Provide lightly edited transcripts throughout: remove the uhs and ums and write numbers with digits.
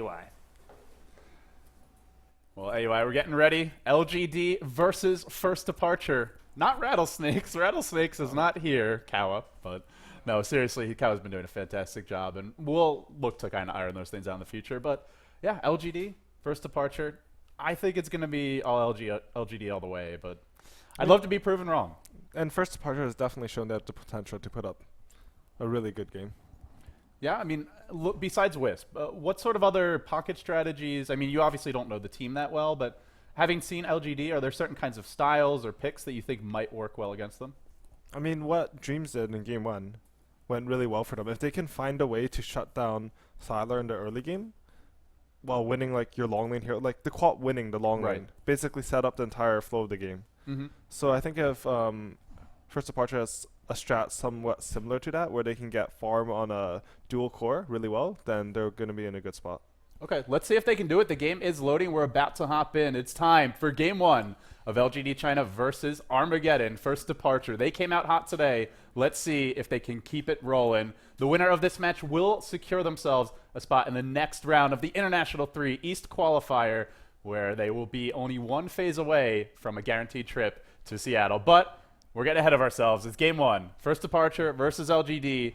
AUI. Well, AUI, we're getting ready. LGD versus First Departure. Not Rattlesnakes. Rattlesnakes is not here, Kawa, but no, seriously, Kawa's been doing a fantastic job, and we'll look to kind of iron those things out in the future. But yeah, LGD, First Departure. I think it's going to be all LGD all the way, but I'd love to be proven wrong. And First Departure has definitely shown that the potential to put up a really good game. Yeah, I mean, look, besides Wisp, what sort of other pocket strategies? I mean, you obviously don't know the team that well, but having seen LGD, are there certain kinds of styles or picks that you think might work well against them? I mean, what Dreams did in Game 1 went really well for them. If they can find a way to shut down Siler in the early game while winning like your long lane hero, like the Quat winning the long lane, basically set up the entire flow of the game. So I think if First Departure has a strat somewhat similar to that, where they can get farm on a dual core really well, then they're going to be in a good spot. Okay, let's see if they can do it. The game is loading. We're about to hop in. It's time for Game 1 of LGD China versus Armageddon, First Departure. They came out hot today. Let's see if they can keep it rolling. The winner of this match will secure themselves a spot in the next round of the International 3 East Qualifier, where they will be only one phase away from a guaranteed trip to Seattle. But we're getting ahead of ourselves. It's Game 1. First Departure versus LGD.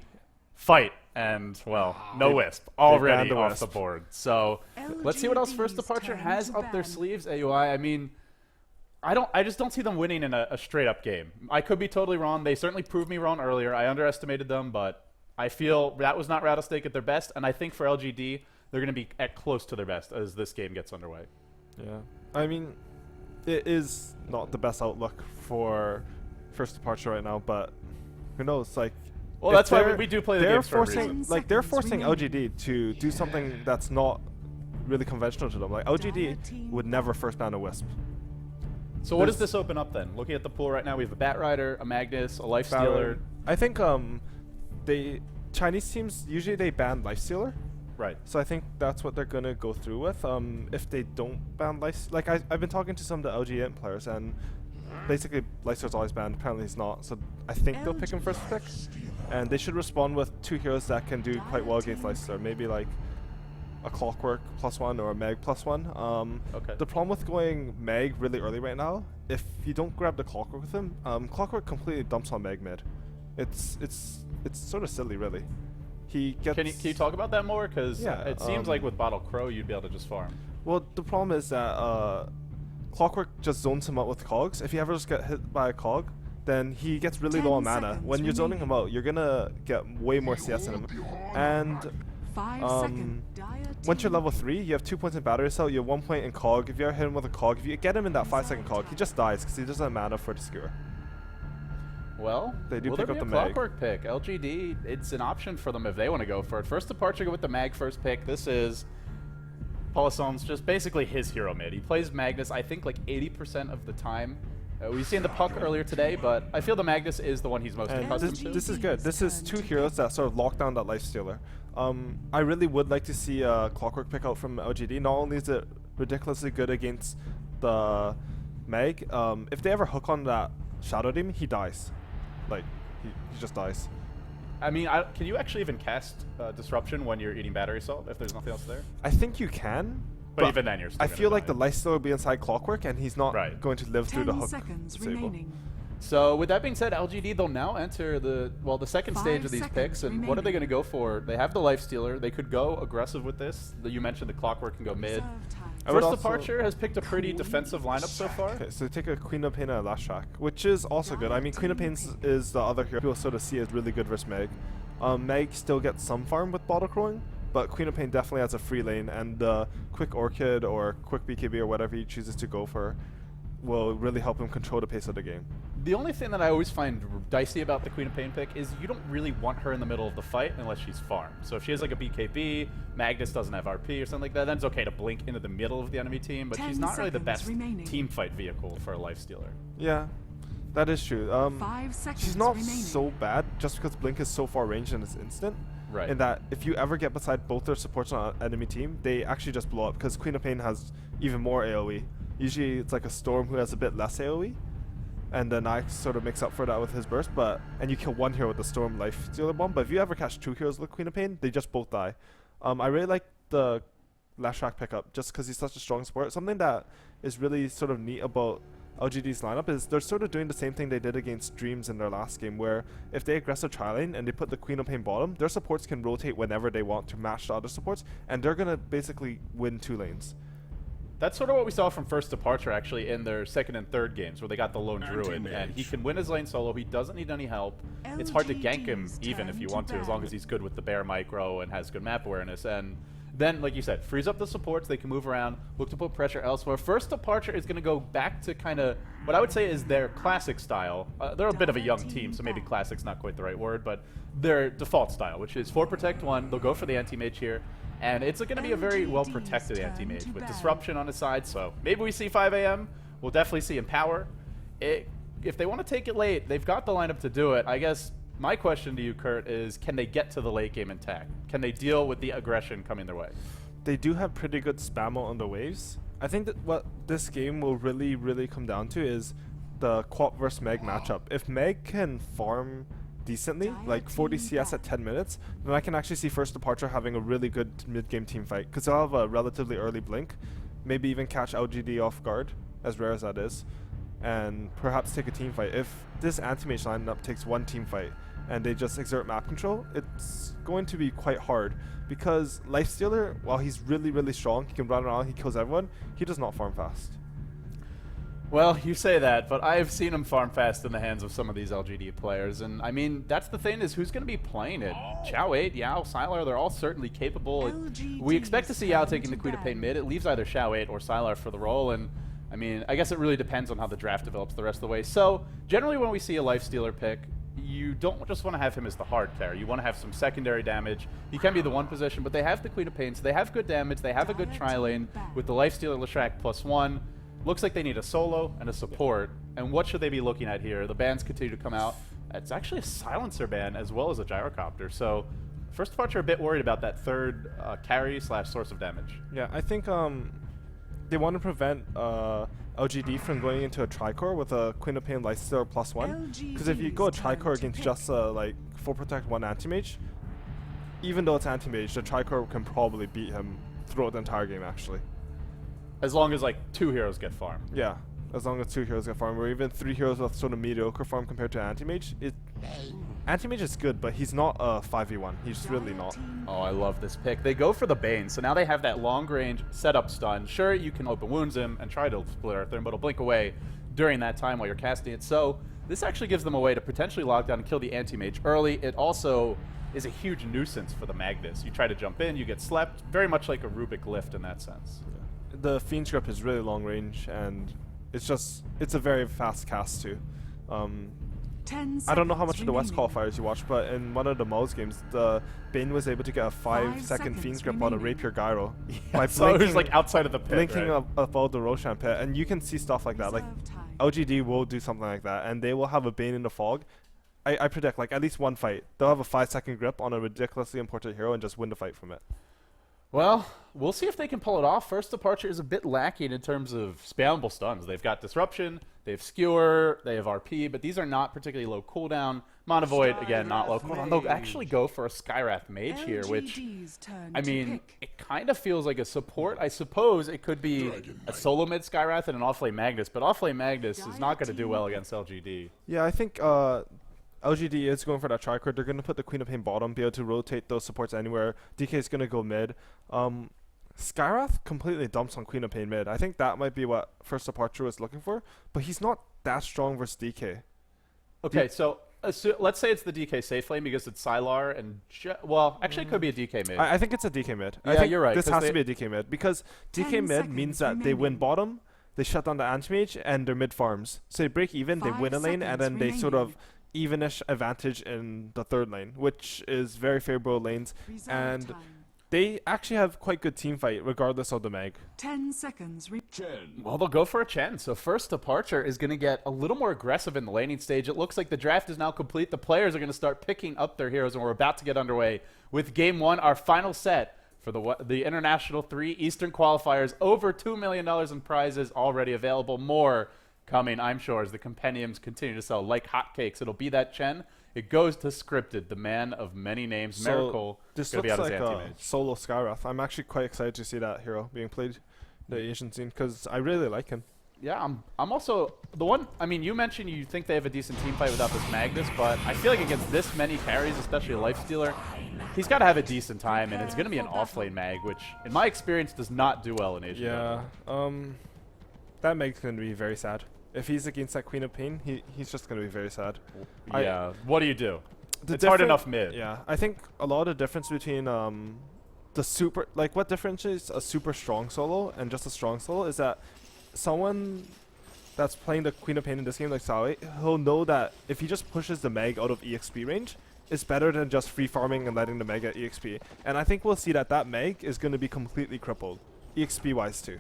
Fight. And, well, no Wisp. Already off the board. So, let's see what else First Departure has up their sleeves, AUI. I mean, I just don't see them winning in a straight-up game. I could be totally wrong. They certainly proved me wrong earlier. I underestimated them, but I feel that was not Rattlesnake at their best. And I think for LGD, they're going to be at close to their best as this game gets underway. Yeah. I mean, it is not the best outlook for First Departure right now, but who knows? Like, well, that's why we do play the games for a reason. Like, they're forcing LGD to do something that's not really conventional to them. Like, LGD would never first ban a Wisp. So what does this open up then? Looking at the pool right now, we have a Bat Rider, a Magnus, a Lifestealer. I think Chinese teams usually they ban Lifestealer. Right. So I think that's what they're gonna go through with. If they don't ban like I've been talking to some of the LGN players, and basically Lifestealer's always banned. Apparently he's not. So I think they'll pick him first pick, and they should respond with two heroes that can do quite well against Lifestealer. Maybe like a Clockwork +1 or a Meg +1. Okay. The problem with going Meg really early right now, if you don't grab the Clockwork with him, Clockwork completely dumps on Meg mid. It's sort of silly, really. He gets. Can you talk about that more? Because it seems like with Bottle Crow you'd be able to just farm. Well, the problem is that Clockwork just zones him out with cogs. If you ever just get hit by a cog, then he gets really low on mana. When you're zoning him out, you're gonna get way more CS in him. And once you're level 3, you have 2 points in battery cell, you have 1 point in cog. If you ever hit him with a cog, if you get him in that 5-second cog, he just dies because he doesn't have mana for the skewer. Well, they do pick up the Mag. Clockwork pick. LGD, it's an option for them if they want to go for it. First Departure, go with the Mag first pick. This is Polisom's just basically his hero mid. He plays Magnus, I think, like 80% of the time. We've seen the Puck earlier today, but I feel the Magnus is the one he's most accustomed to. This is good. This is two heroes that sort of lock down that Lifestealer. I really would like to see a Clockwork pick out from LGD. Not only is it ridiculously good against the Meg, if they ever hook on that Shadow Demon, he dies. Like, he just dies. I mean, can you actually even cast Disruption when you're eating Battery Salt if there's nothing else there? I think you can. But even then, you're still I feel like the Lifestealer will be inside Clockwork, and he's not going to live through the hook. So with that being said, LGD, they'll now enter the second stage of these picks, and what are they going to go for? They have the Lifestealer. They could go aggressive with this. You mentioned the Clockwork can go mid. First Departure has picked a pretty defensive lineup so far. Okay, so take a Queen of Pain and a Last Track, which is also good. I mean, Queen of Pain is the other hero people sort of see as really good versus Meg. Meg still gets some farm with Bottle Crowing, but Queen of Pain definitely has a free lane, and the Quick Orchid or Quick BKB or whatever he chooses to go for will really help him control the pace of the game. The only thing that I always find dicey about the Queen of Pain pick is you don't really want her in the middle of the fight unless she's farmed. So if she has like a BKB, Magnus doesn't have RP or something like that, then it's okay to blink into the middle of the enemy team, but she's not really the best team fight vehicle for a Lifestealer. Yeah, that is true. She's not so bad just because Blink is so far range and it's instant. Right. In that if you ever get beside both their supports on an enemy team, they actually just blow up because Queen of Pain has even more AoE. Usually it's like a Storm who has a bit less AoE, and then I sort of makes up for that with his burst, and you kill one hero with the Storm Lifestealer bomb, but if you ever catch two heroes with Queen of Pain, they just both die. I really like the Lashak pickup just because he's such a strong support. Something that is really sort of neat about LGD's lineup is they're sort of doing the same thing they did against Dreams in their last game, where if they aggressive tri-lane and they put the Queen of Pain bottom, their supports can rotate whenever they want to match the other supports, and they're going to basically win 2 lanes. That's sort of what we saw from First Departure, actually, in their second and third games, where they got the lone Druid, and he can win his lane solo. He doesn't need any help. It's hard to gank him, even if you want to, as long as he's good with the bear micro and has good map awareness. And then, like you said, frees up the supports. They can move around, look to put pressure elsewhere. First Departure is going to go back to kind of what I would say is their classic style. They're a bit of a young team, so maybe classic's not quite the right word, but their default style, which is 4 protect 1. They'll go for the anti-mage here. And it's going to be a very well-protected anti-mage with disruption on his side, so maybe we see 5 AM. We'll definitely see Empower. If they want to take it late, they've got the lineup to do it. I guess my question to you, Kurt, is can they get to the late game intact? Can they deal with the aggression coming their way? They do have pretty good spam on the waves. I think that what this game will really, really come down to is the Quap versus Meg matchup. If Meg can farm decently, like 40 CS at 10 minutes, then I can actually see First Departure having a really good mid-game team fight, because they'll have a relatively early blink, maybe even catch LGD off guard, as rare as that is, and perhaps take a team fight. If this anti-mage lineup takes 1 team fight and they just exert map control, it's going to be quite hard, because Lifestealer, while he's really, really strong, he can run around, he kills everyone, he does not farm fast. Well, you say that, but I've seen him farm fast in the hands of some of these LGD players, and I mean, that's the thing, is who's going to be playing it? Chow 8, Yao, Sylar, they're all certainly capable. We expect to see Yao taking the Queen of Pain mid. It leaves either Chow 8 or Sylar for the role, and I mean, I guess it really depends on how the draft develops the rest of the way. So, generally when we see a Lifestealer pick, you don't just want to have him as the hard carry. You want to have some secondary damage. He can be the one position, but they have the Queen of Pain, so they have good damage. They have a good tri-lane with the Lifestealer Lashak +1. Looks like they need a solo and a support. And what should they be looking at here? The bans continue to come out. It's actually a silencer ban as well as a gyrocopter. So First Departure a bit worried about that third carry / source of damage. Yeah, I think they want to prevent LGD from going into a Tricore with a Queen of Pain Lifestealer +1. Because if you go a Tricore against just like 4 protect 1 anti-mage, even though it's anti-mage, the Tricore can probably beat him throughout the entire game actually. As long as like 2 heroes get farmed. Yeah, as long as 2 heroes get farmed, or even 3 heroes with sort of mediocre farm compared to anti-mage. Anti-mage is good, but he's not a 5v1. He's really not. Oh, I love this pick. They go for the Bane, so now they have that long-range setup stun. Sure, you can open wounds him and try to split Earth him, but it'll blink away during that time while you're casting it. So this actually gives them a way to potentially lock down and kill the anti-mage early. It also is a huge nuisance for the Magnus. You try to jump in, you get slept. Very much like a Rubik lift in that sense. The Fiend's Grip is really long range, and it's a very fast cast too. I don't know how much of the West qualifiers you watched, but in one of the Moz games, the Bane was able to get a 5-second Fiend's Grip on a Rapier Gyro. By so it was like outside of the pit, blinking right? above the Roshan pit, and you can see stuff like that. Like LGD will do something like that, and they will have a Bane in the fog. I predict like at least one fight, they'll have a 5-second grip on a ridiculously important hero and just win the fight from it. Well, we'll see if they can pull it off. First Departure is a bit lacking in terms of spammable stuns. They've got Disruption, they have Skewer, they have RP, but these are not particularly low cooldown. Mana Void, again, not low cooldown. They'll actually go for a Skywrath Mage here, which, I mean, it kind of feels like a support. I suppose it could be a solo mid Skywrath and an Offlane Magnus, but Offlane Magnus is not going to do well against LGD. Yeah, I think LGD is going for that Tricord. They're going to put the Queen of Pain bottom, be able to rotate those supports anywhere. DK is going to go mid. Skywrath completely dumps on Queen of Pain mid. I think that might be what First Departure was looking for, but he's not that strong versus DK. Okay, so let's say it's the DK safe lane because it's Sylar and... well, actually it could be a DK mid. I think it's a DK mid. Yeah, I think you're right. This has to be a DK mid because DK mid means that they win bottom, they shut down the anti-mage, and their mid farms. So they break even, they win a lane, and then they sort of evenish advantage in the third lane, which is very favorable lanes, and they actually have quite good team fight regardless of the mag. 10 seconds. Well, they'll go for a Chen. So First Departure is going to get a little more aggressive in the laning stage. It looks like the draft is now complete. The players are going to start picking up their heroes, and we're about to get underway with Game 1, our final set for the International 3 Eastern Qualifiers. Over $2 million in prizes already available. More coming, I'm sure, as the compendiums continue to sell like hotcakes. It'll be that Chen. It goes to Scripted, the man of many names. So Miracle this going to looks be out like as a anti-mage. solo Skywrath. I'm actually quite excited to see that hero being played in the Asian scene because I really like him. Yeah, I'm also the one. I mean, you mentioned you think they have a decent team fight without this Magnus, but I feel like against this many carries, especially a Lifestealer, he's got to have a decent time, and it's going to be an off-lane mag, which in my experience does not do well in Asian. Yeah, that Meg's going to be very sad. If he's against that Queen of Pain, he's just going to be very sad. Yeah. What do you do? The It's hard enough mid. Yeah, I think a lot of difference between the super, like what differentiates a super strong solo and just a strong solo is that someone that's playing the Queen of Pain in this game, like Sawe, he'll know that if he just pushes the Meg out of EXP range, it's better than just free farming and letting the Meg get EXP. And I think we'll see that Meg is going to be completely crippled, EXP wise too.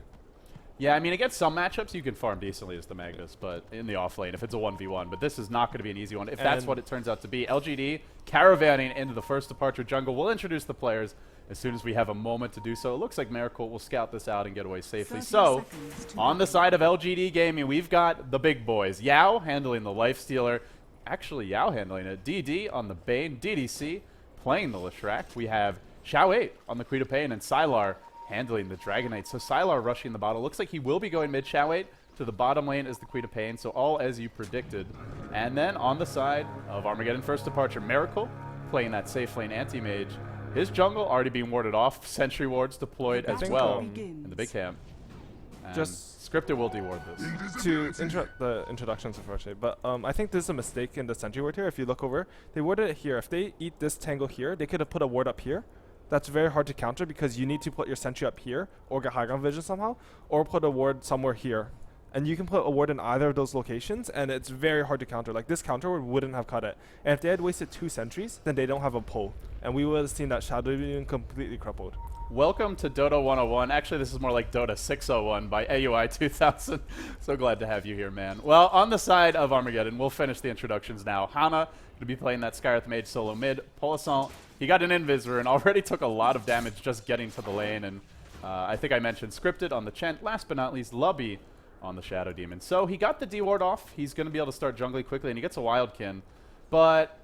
Yeah, I mean, against some matchups, you can farm decently as the Magnus, but in the off lane, if it's a 1v1. But this is not going to be an easy one, if that's what it turns out to be. LGD caravanning into the first departure jungle. We'll introduce the players as soon as we have a moment to do so. It looks like Miracle will scout this out and get away safely. So, on the side of LGD Gaming, we've got the big boys. Yao handling the Lifestealer. Actually, Yao handling it. DD on the Bane. DDC playing the Leshrac. We have Xiao 8 on the Queen of Pain, and Sylar handling the Dragon Knight. So Sylar rushing the bottle. Looks like he will be going mid. Xiao 8 to the bottom lane is the Queen of Pain. So all as you predicted. And then on the side of Armageddon First Departure, Miracle playing that safe lane anti-mage. His jungle already being warded off. Sentry wards deployed as well in the big camp. And Just Scripted will deward this. To interrupt the introductions, unfortunately, but I think there's a mistake in the sentry ward here. If you look over, they warded it here. If they eat this tangle here, they could have put a ward up here. That's very hard to counter because you need to put your sentry up here or get high ground vision somehow, or put a ward somewhere here. And you can put a ward in either of those locations, and it's very hard to counter. Like, this counter ward wouldn't have cut it. And if they had wasted 2 sentries, then they don't have a pull. And we would have seen that Shadow being completely crippled. Welcome to Dota 101. Actually, this is more like Dota 601 by AUI 2000. So glad to have you here, man. Well, on the side of Armageddon, we'll finish the introductions now. Hana going to be playing that Skywrath Mage solo mid. Polisson, he got an Invisor and already took a lot of damage just getting to the lane. And I think I mentioned Scripted on the Chent. Last but not least, Lubby on the Shadow Demon. So he got the D-Ward off. He's going to be able to start jungling quickly, and he gets a Wildkin. But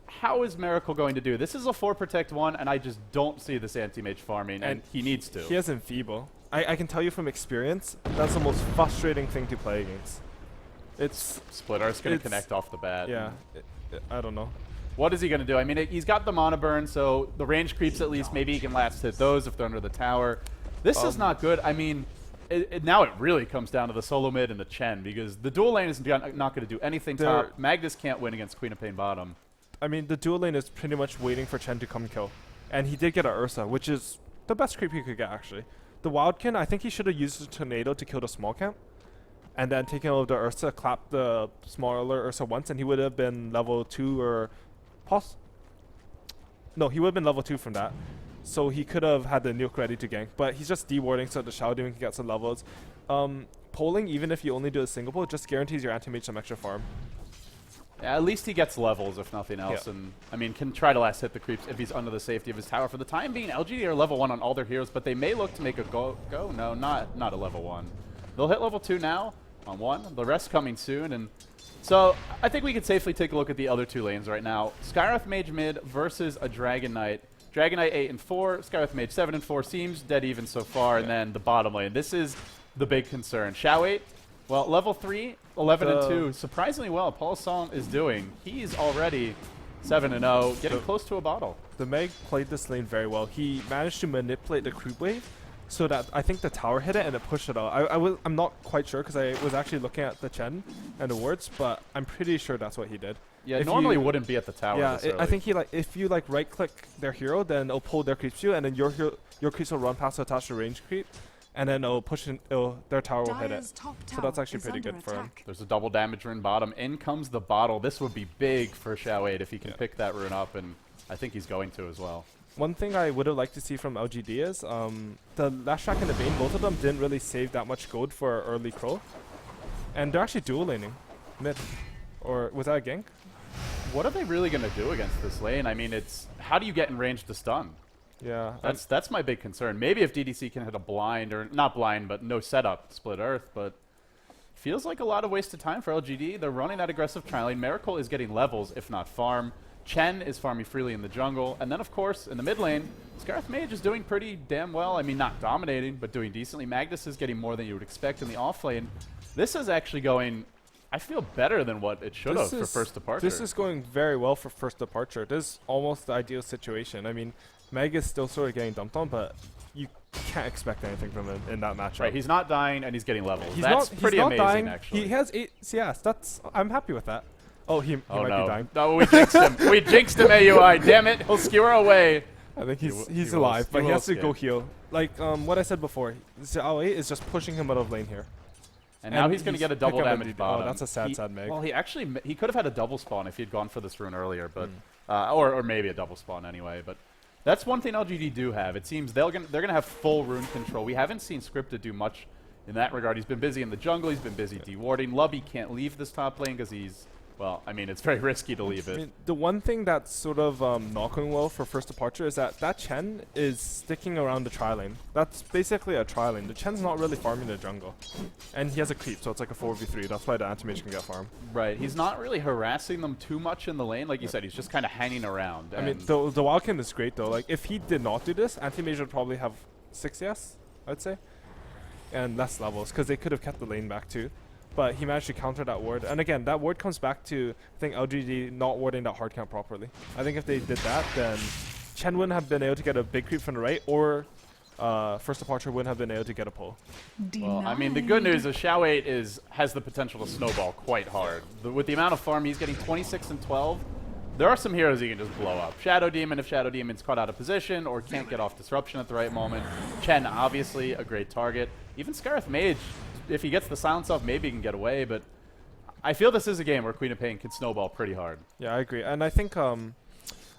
how is Miracle going to do? This is a 4 Protect 1, and I just don't see this anti-mage farming, and he needs to. He has Enfeeble. I can tell you from experience, that's the most frustrating thing to play against. It's Split Earth's going to connect off the bat. Yeah, I don't know. What is he going to do? I mean, he's got the mana burn, so the range creeps at least. Maybe he can last hit those if they're under the tower. This is not good. I mean, now it really comes down to the solo mid and the Chen, because the dual lane is not going to do anything top. Magnus can't win against Queen of Pain bottom. I mean, the dual lane is pretty much waiting for Chen to come kill. And he did get a Ursa, which is the best creep he could get, actually. The Wildkin, I think he should have used the Tornado to kill the small camp. And then taken over the Ursa, clapped the smaller Ursa once, and he would have been level 2 or... No, he would have been level 2 from that. So he could have had the nuke ready to gank. But he's just dewarding so the Shadow Demon can get some levels. Polling, even if you only do a single pull, just guarantees your anti-mage some extra farm. Yeah, at least he gets levels, if nothing else. And, I mean, can try to last hit the creeps if he's under the safety of his tower. For the time being, LGD are level 1 on all their heroes, but they may look to make a go. No, not a level 1. They'll hit level 2 now on 1. The rest coming soon. And so I think we can safely take a look at the other 2 lanes right now. Skywrath Mage mid versus a Dragon Knight. Dragon Knight 8 and 4, Skywrath Mage 7 and 4 seems dead even so far. And then the bottom lane. This is the big concern. Xiao 8. Well, level 3, 11 and 2, surprisingly well. Paul Song is doing. He's already 7 and 0, getting close to a bottle. The Meg played this lane very well. He managed to manipulate the creep wave so that I think the tower hit it and it pushed it out. I'm not quite sure because I was actually looking at the Chen and the wards, but I'm pretty sure that's what he did. Yeah, normally wouldn't be at the tower. Yeah, I think he if you right click their hero, then it'll pull their creeps to you, and then your creeps will run past to attach the range creep. And then it'll push in, their tower will hit it. So that's actually pretty good for him. There's a double damage rune bottom. In comes the bottle. This would be big for Xiao 8 if he can pick that rune up, and I think he's going to as well. One thing I would have liked to see from LGD is the Leshrac and the Bane, both of them didn't really save that much gold for early Crow. And they're actually dual laning mid. Or was that a gank? What are they really going to do against this lane? I mean, it's how do you get in range to stun? Yeah, that's my big concern. Maybe if DDC can hit a blind, or not blind, but no setup, split earth. But feels like a lot of wasted time for LGD. They're running that aggressive tri-lane. Miracle is getting levels, if not farm. Chen is farming freely in the jungle. And then, of course, in the mid lane, Scarth Mage is doing pretty damn well. I mean, not dominating, but doing decently. Magnus is getting more than you would expect in the off lane. This is actually going, I feel, better than what it should have for first departure. This is going very well for first departure. This is almost the ideal situation. I mean, Meg is still sort of getting dumped on, but you can't expect anything from him in that matchup. Right, he's not dying and he's getting levels. He's That's not, pretty he's not amazing, dying. actually. He has 8 CS. I'm happy with that. Oh, he might be dying. No, we jinxed him. We jinxed him, AUI. Damn it, he'll skewer away. I think he's alive, but he has to go heal. Like what I said before, Xiao is just pushing him out of lane here. And now he's going to get a double damage bottom. Oh, that's a sad Meg. Well, he could have had a double spawn if he'd gone for this rune earlier, but or maybe a double spawn anyway. But that's one thing LGD do have. It seems they're going to have full rune control. We haven't seen Scripted do much in that regard. He's been busy in the jungle. He's been busy dewarding. Lubby can't leave this top lane because he's, well, I mean, it's very risky to leave it. I mean, the one thing that's sort of not going well for first departure is that Chen is sticking around the tri-lane. That's basically a tri-lane. The Chen's not really farming the jungle. And he has a creep, so it's like a 4v3. That's why the anti-mage can get farm. Right. He's not really harassing them too much in the lane. Like you said, he's just kind of hanging around. I mean, the Wildkin is great, though. Like, if he did not do this, anti-mage would probably have 6 CS, I'd say. And less levels, because they could have kept the lane back, too. But he managed to counter that ward. And again, that ward comes back to, I think, LGD not warding that hard count properly. I think if they did that, then Chen wouldn't have been able to get a big creep from the right, or first departure wouldn't have been able to get a pull. Well, I mean, the good news is Xiao 8 has the potential to snowball quite hard. With the amount of farm, he's getting 26 and 12. There are some heroes he can just blow up. Shadow Demon, if Shadow Demon's caught out of position or can't get off disruption at the right moment. Chen, obviously, a great target. Even Scarth Mage, if he gets the silence off, maybe he can get away, but I feel this is a game where Queen of Pain can snowball pretty hard. Yeah, I agree. And I think I'm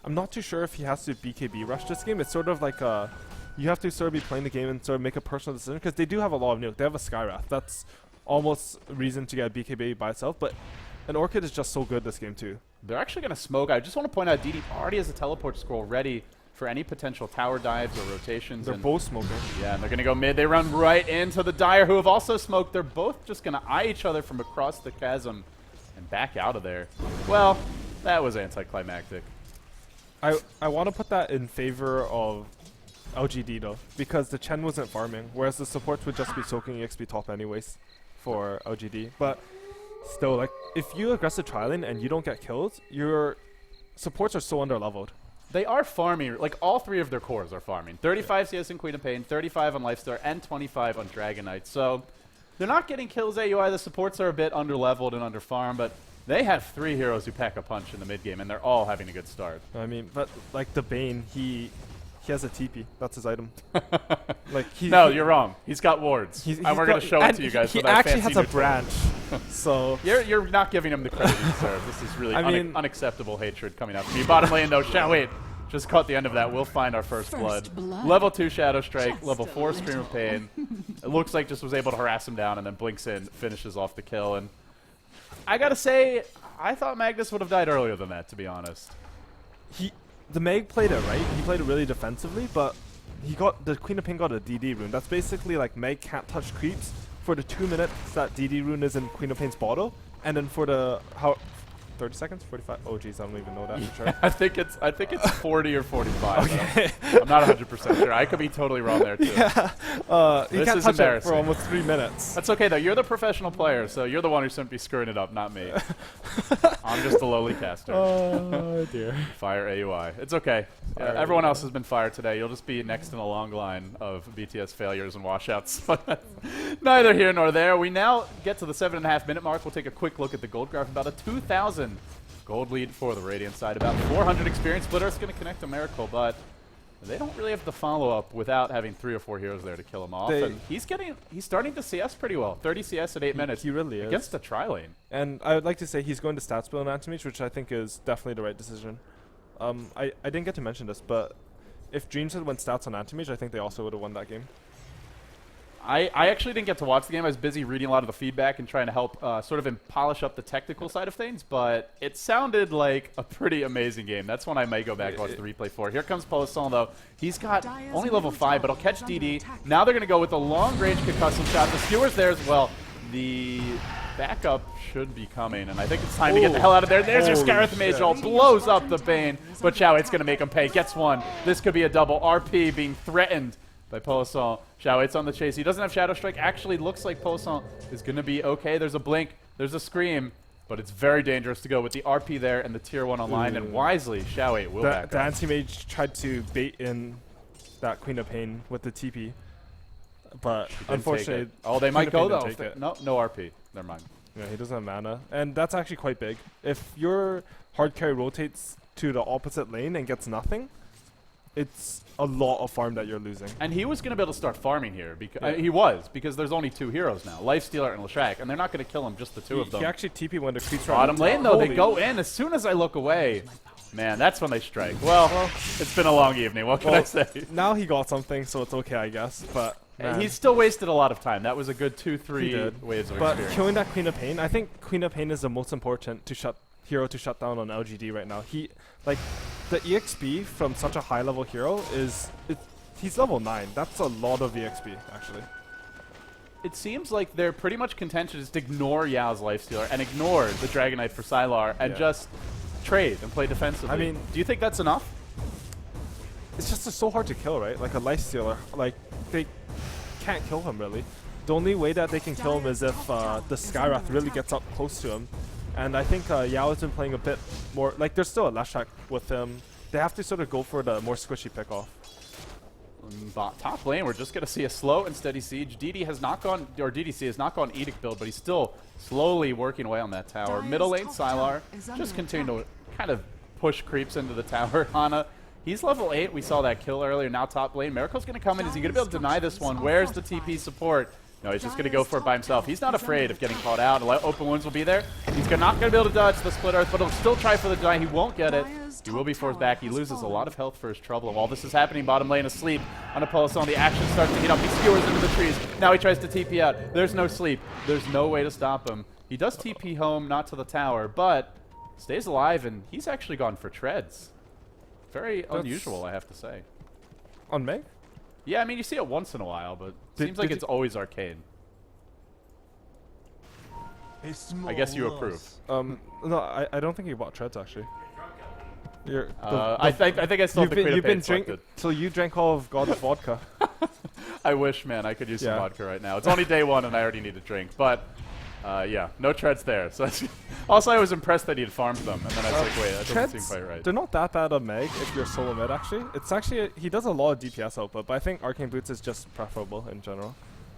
not too sure if he has to BKB rush this game. It's sort of like you have to sort of be playing the game and sort of make a personal decision, because they do have a lot of nuke. They have a Skywrath. That's almost a reason to get a BKB by itself, but an Orchid is just so good this game too. They're actually going to smoke. I just want to point out DD already has a teleport scroll ready for any potential tower dives or rotations. They're both smoking. Yeah, and they're going to go mid. They run right into the Dire, who have also smoked. They're both just going to eye each other from across the chasm and back out of there. Well, that was anticlimactic. I want to put that in favor of LGD though, because the Chen wasn't farming, whereas the supports would just be soaking EXP top anyways for LGD. But still, like, if you aggressive tri-lane and you don't get killed, your supports are so under-leveled. They are farming. Like, all 3 of their cores are farming. 35 CS in Queen of Pain, 35 on Lifestar, and 25 on Dragon Knight. So they're not getting kills AUI. The supports are a bit under-leveled and under-farmed, but they have 3 heroes who pack a punch in the mid-game, and they're all having a good start. I mean, but, like, the Bane, he has a TP. That's his item. Like no, you're wrong. He's got wards. And we're going to show it to you guys. He actually has a branch. So you're not giving him the credit he deserves. This is really unacceptable hatred coming out from you. Bottom lane, though, Xiao 8 just caught the end of that. We'll find our first blood. Level 2 Shadow Strike, level 4 Scream of Pain. It looks like just was able to harass him down and then blinks in, finishes off the kill. And I got to say, I thought Magnus would have died earlier than that, to be honest. The Meg played it right. He played it really defensively, but the Queen of Pain got a DD rune. That's basically like Meg can't touch creeps for the 2 minutes that DD rune is in Queen of Pain's bottle, and then for the 30 seconds, 45. Oh geez, I don't even know that for sure. I think it's 40 or 45. Okay. I'm not 100% sure. I could be totally wrong there too. Yeah. You can't touch it for almost 3 minutes. That's okay though. You're the professional player, so you're the one who shouldn't be screwing it up, not me. I'm just a lowly caster. Oh dear. Fire AUI. It's okay. Everyone else has been fired today. You'll just be next in a long line of BTS failures and washouts. Neither here nor there. We now get to the 7.5 minute mark. We'll take a quick look at the gold graph. About a 2,000 gold lead for the Radiant side. About 400 experience. Splitter is going to connect to Miracle, but they don't really have the follow-up without having 3 or 4 heroes there to kill him off. And he's starting to CS pretty well. 30 CS at 8 minutes. He really is. Against the tri-lane. And I would like to say he's going to stats build on Anti-Mage, which I think is definitely the right decision. I didn't get to mention this, but if Dreams had went stats on Anti-Mage, I think they also would have won that game. I actually didn't get to watch the game. I was busy reading a lot of the feedback and trying to help sort of polish up the technical side of things, but it sounded like a pretty amazing game. That's one I may go back and watch the replay for. Here comes Polisson, though. He's got only level 5, but he'll catch DD. Now they're going to go with the long-range concussive shot. The skewer's there as well. The backup should be coming, and I think it's time to get the hell out of there. There's your Scarith Mage ult, blows up the Bane, but Xiaohui's going to make him pay. Gets one. This could be a double. RP being threatened by Polisson. Xiaohui's on the chase. He doesn't have Shadow Strike. Actually looks like Polisson is going to be okay. There's a blink. There's a scream. But it's very dangerous to go with the RP there and the tier 1 online, and wisely, Xiaohui will back The up. anti-mage tried to bait in that Queen of Pain with the TP, but unfortunately, oh, they might go though. No, No RP. Never mind. yeah, he doesn't have mana, and that's actually quite big. If your hard carry rotates to the opposite lane and gets nothing, it's a lot of farm that you're losing. And he was going to be able to start farming here. Because there's only 2 heroes now, Lifestealer and Leshrac, and they're not going to kill him, just the 2 of them. He actually TP when the creeps Bottom lane, though, they go in as soon as I look away. Man, that's when they strike. Well, it's been a long evening. What can I say? Now he got something, so it's okay, I guess. But man, he's still wasted a lot of time. That was a good 2-3 waves of experience. But killing that Queen of Pain, I think Queen of Pain is the most important hero to shut down on LGD right now. The EXP from such a high level hero he's level 9. That's a lot of EXP actually. It seems like they're pretty much content to just ignore Yao's Lifestealer and ignore the Dragon Knight for Sylar and just trade and play defensively. I mean, do you think that's enough? It's just so hard to kill, right? Like a Lifestealer, like they can't kill him really. The only way that they can kill him is if the Skywrath really gets up close to him. And I think Yao has been playing a bit more, like there's still a Leshrac with him. They have to sort of go for the more squishy pickoff. Top lane, we're just going to see a slow and steady siege. DD has not gone, or DDC has not gone Edict build, but he's still slowly working away on that tower. Middle lane, Sylar, just continue to kind of push creeps into the tower. Hana, he's level 8. We saw that kill earlier. Now top lane. Miracle's going to come in. Is he going to be able to deny this one? Where's the TP support? No, he's just going to go for it by himself. He's not afraid of getting caught out. Open wounds will be there. He's not going to be able to dodge the split earth, but he'll still try for the deny. He won't get it. He will be forced back. He loses a lot of health for his trouble. And while this is happening, bottom lane asleep on a Polisson. The action starts to heat up. He skewers into the trees. Now he tries to TP out. There's no sleep. There's no way to stop him. He does TP home, not to the tower, but stays alive, and he's actually gone for treads. Very unusual, I have to say. On Meg? Yeah, I mean, you see it once in a while, but it seems like it's always arcade. I guess you approve. No, I don't think you bought treads actually. I think I still have the Queen of Pain selected. So you drank all of God's vodka. I wish, man. I could use some vodka right now. It's only day 1 and I already need a drink. But, yeah, no treads there. So also, I was impressed that he had farmed them. And then I was like, wait, that doesn't seem quite right. They're not that bad on Meg if you're solo mid, actually. It's actually, he does a lot of DPS output, but I think Arcane Boots is just preferable in general.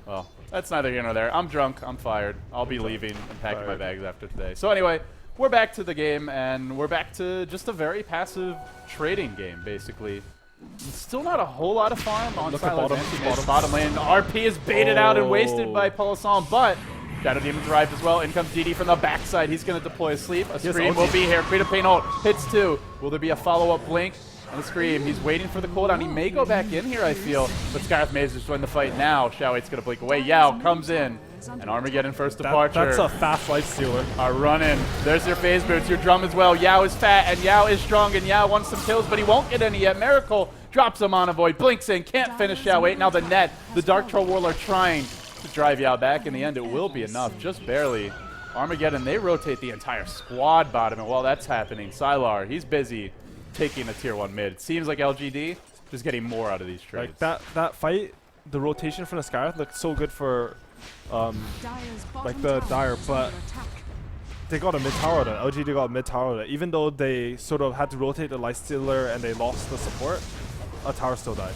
Well, that's neither here nor there. I'm drunk. I'm fired. I'll be leaving and packing my bags after today. So anyway, we're back to the game, and we're back to just a very passive trading game, basically. Still not a whole lot of farm on bottom lane. RP is baited out and wasted by Polisson, but Shadow Demon's arrived as well. In comes DD from the backside. He's going to deploy a sleep. A scream will be here. Queen of Pain ult hits 2. Will there be a follow-up blink? And a scream. He's waiting for the cooldown. He may go back in here, I feel. But Scarith Maze is joining the fight now. Xiaohui's going to blink away. Yao comes in. And Armageddon first departure. That's a fast Lifestealer. Are running. There's your phase boots. Your drum as well. Yao is fat and Yao is strong. And Yao wants some kills, but he won't get any yet. Miracle drops him on a void. Blinks in. Can't finish Xiaohui. Now the net. The Dark Troll Warlord trying to drive Yao back. In the end, it will be enough. Just barely. Armageddon, they rotate the entire squad bottom. And while that's happening, Sylar, he's busy taking a tier 1 mid. It seems like LGD just getting more out of these trades. Like that fight, the rotation from the Skywrath looked so good for like the Dire, but they got a mid tower out of it. LGD got a mid tower out of it. Even though they sort of had to rotate the Lifestealer and they lost the support, a tower still died.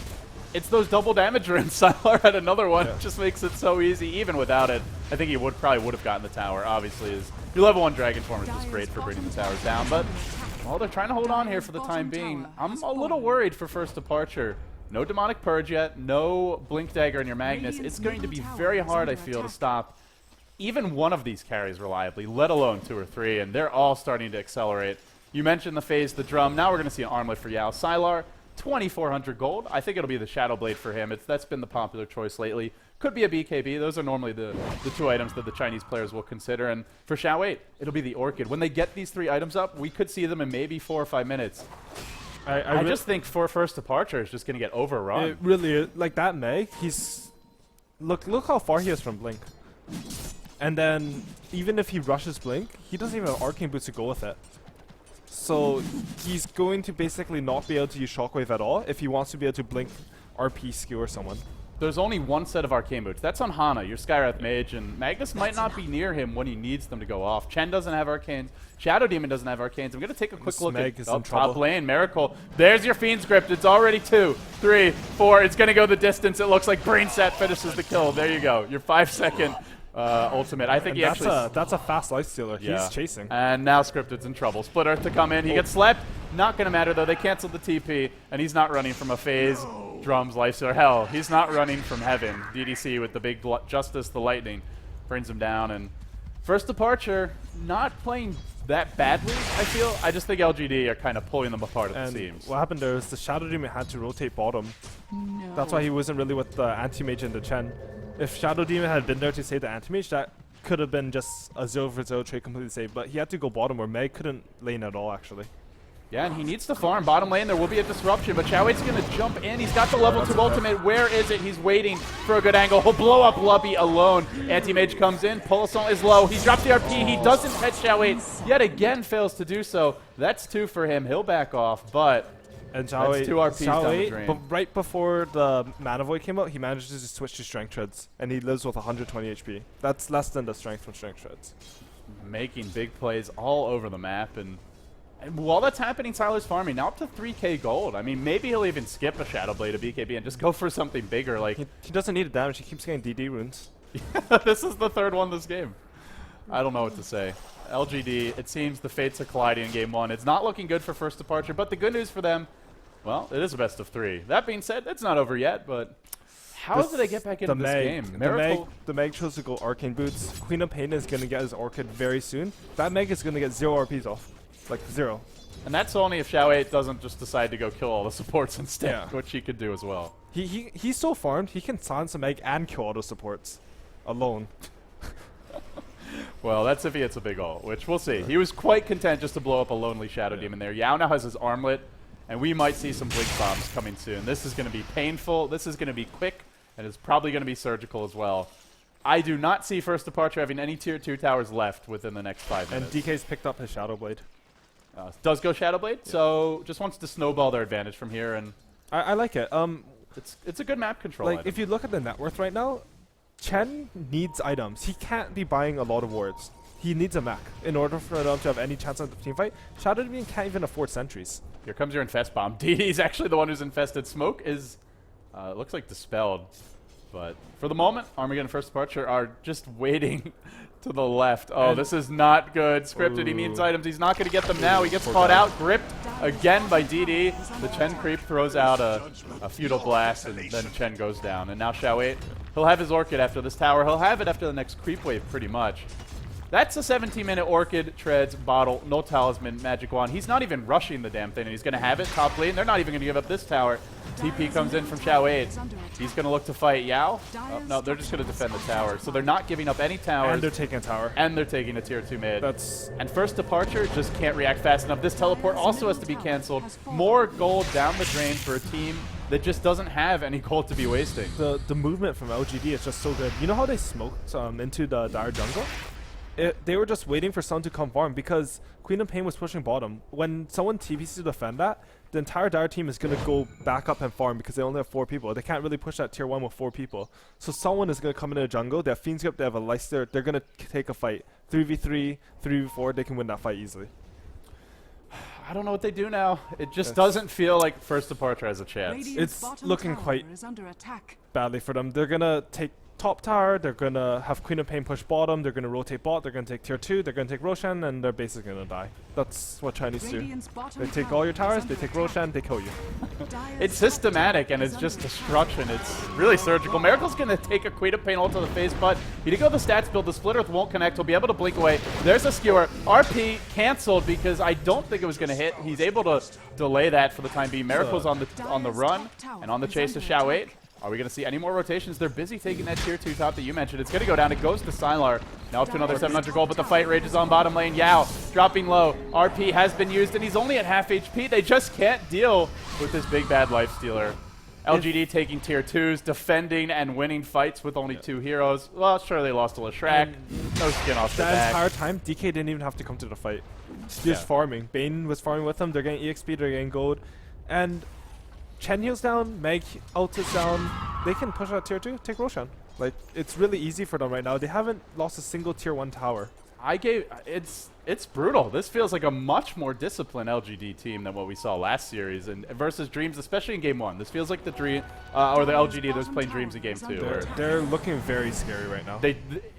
It's those double damager, and Sylar had another one. It just makes it so easy. Even without it, I think he probably would have gotten the tower. Obviously, your level 1 Dragon Form is just great for bringing the towers down, but well, they're trying to hold on here for the time being. I'm a little worried for first departure. No Demonic Purge yet, no Blink Dagger in your Magnus. It's going to be very hard, I feel, to stop even one of these carries reliably, let alone 2 or 3, and they're all starting to accelerate. You mentioned the phase, the drum. Now we're going to see an armlet for Yao. Sylar, 2,400 gold. I think it'll be the Shadow Blade for him. That's been the popular choice lately. Could be a BKB. Those are normally the 2 items that the Chinese players will consider. And for Xiaohui, it'll be the Orchid. When they get these 3 items up, we could see them in maybe 4 or 5 minutes. I just think for first departure is just going to get overrun. It really is. Like that Meg, he's look how far he is from Blink. And then even if he rushes Blink, he doesn't even have Arcane Boots to go with it. So he's going to basically not be able to use Shockwave at all if he wants to be able to Blink RP skewer someone. There's only one set of Arcane Boots. That's on Hana, your Skywrath Mage, and Magnus might not be near him when he needs them to go off. Chen doesn't have Arcanes. Shadow Demon doesn't have Arcanes. I'm going to take a quick look at top lane. Miracle. There's your Fiend Script. It's already 2, 3, 4. It's going to go the distance. It looks like Brain Set finishes the kill. There you go. Your 5-second ultimate. I think that's a fast lifestealer. Yeah. He's chasing. And now Scripted's in trouble. Split Earth to come in. He gets slept. Not going to matter, though. They canceled the TP, and he's not running from a phase. Drums, lifestealer. Hell, he's not running from heaven. DDC with the big Justice, the lightning, brings him down. And first departure, not playing that badly, I feel. I just think LGD are kind of pulling them apart at the seams. What happened there is the Shadow Demon had to rotate bottom. No. That's why he wasn't really with the Anti-Mage and the Chen. If Shadow Demon had been there to save the Anti-Mage, that could have been just a 0-for-0 trade completely saved. But he had to go bottom where Meg couldn't lane at all, actually. Yeah, and he needs to farm. Bottom lane, there will be a disruption, but Xiaowe's going to jump in. He's got the level 2 ultimate. Where is it? He's waiting for a good angle. He'll blow up Lubby alone. Anti-Mage comes in. Pulsar is low. He dropped the RP. He doesn't catch Xiaowe. Yet again fails to do so. That's 2 for him. He'll back off, but and that's 2 RPs down the drain. But right before the Mana Void came out, he managed to switch to Strength Treads, and he lives with 120 HP. That's less than the strength from Strength Treads. Making big plays all over the map, and while that's happening, Tyler's farming now up to 3k gold. I mean, maybe he'll even skip a Shadow Blade, a BKB, and just go for something bigger. Like he doesn't need a damage. He keeps getting DD runes. This is the 3rd one this game. I don't know what to say. LGD, it seems the fates are colliding in game 1. It's not looking good for first departure, but the good news for them, well, it is a best of 3. That being said, it's not over yet, but how did they get back into this game? The Meg chose to go Arcane Boots. Queen of Pain is going to get his Orchid very soon. That Meg is going to get 0 RPs off. Like 0. And that's only if Xiaowe doesn't just decide to go kill all the supports instead, which he could do as well. He's so farmed, he can silence a Meg and kill all the supports alone. Well, that's if he hits a big ult, which we'll see. He was quite content just to blow up a lonely Shadow Demon there. Yao now has his armlet, and we might see some Blink Bombs coming soon. This is going to be painful. This is going to be quick, and it's probably going to be surgical as well. I do not see first departure having any tier 2 towers left within the next 5 minutes. And DK's picked up his Shadow Blade. Does go Shadow Blade, so just wants to snowball their advantage from here, and I like it. It's a good map control. Like if you look at the net worth right now, Chen needs items. He can't be buying a lot of wards. He needs a mech in order for them to have any chance of the team fight. Shadow Demon can't even afford sentries. Here comes your Infest Bomb. DD's actually the one who's infested. Smoke is looks like dispelled, but for the moment, Armageddon First Departure are just waiting to the left. Oh, this is not good. Scripted, he needs items. He's not going to get them now. He gets caught out, gripped again by DD. The Chen creep throws out a Feudal Blast, and then Chen goes down. And now Xiaowe, he'll have his Orchid after this tower. He'll have it after the next creep wave, pretty much. That's a 17-minute Orchid, Treads, Bottle, no Talisman, Magic Wand. He's not even rushing the damn thing, and he's going to have it top lane. They're not even going to give up this tower. TP comes in from Xiaowe. He's going to look to fight Yao. Oh, no, they're just going to defend the tower. So they're not giving up any towers. And they're taking a tower. And they're taking a tier 2 mid. And first departure just can't react fast enough. This teleport also has to be canceled. More gold down the drain for a team that just doesn't have any gold to be wasting. The movement from LGD is just so good. You know how they smoked into the Dire jungle? They were just waiting for someone to come farm because Queen of Pain was pushing bottom. When someone TPs to defend that, the entire Dire team is going to go back up and farm because they only have 4 people. They can't really push that tier 1 with 4 people. So someone is going to come into the jungle. They have Fiend's Grip, they have a Leicester. They're going to take a fight. 3v3, 3v4, they can win that fight easily. I don't know what they do now. It just doesn't feel like first departure has a chance. It's looking quite badly for them. They're going to take top tower, they're going to have Queen of Pain push bottom, they're going to rotate bot, they're going to take tier 2, they're going to take Roshan, and they're basically going to die. That's what Chinese do. They take all your towers, they take Roshan, they kill you. It's systematic, and it's just destruction. It's really surgical. Miracle's going to take a Queen of Pain ult to the face, but he did go the stats build. The Split Earth won't connect. He'll be able to blink away. There's a skewer. RP canceled because I don't think it was going to hit. He's able to delay that for the time being. Miracle's on the run and on the chase to Xiaowe. Are we going to see any more rotations? They're busy taking that tier 2 top that you mentioned. It's going to go down. It goes to Sylar. Now up to another 700 gold, but the fight rages on bottom lane. Yao dropping low. RP has been used, and he's only at half HP. They just can't deal with this big bad lifestealer. LGD taking tier 2s, defending and winning fights with only 2 heroes. Well, sure, they lost to Leshrac. No skin off the that back. entire time, DK didn't even have to come to the fight. He was farming. Bane was farming with them. They're getting EXP, they're getting gold. And Chen heals down, Meg ult is down. They can push out tier 2, take Roshan. Like, it's really easy for them right now. They haven't lost a single tier 1 tower. It's brutal. This feels like a much more disciplined LGD team than what we saw last series, and versus Dreams, especially in game 1. This feels like the Dream or the LGD that was playing Dreams in game 2. They're looking very scary right now.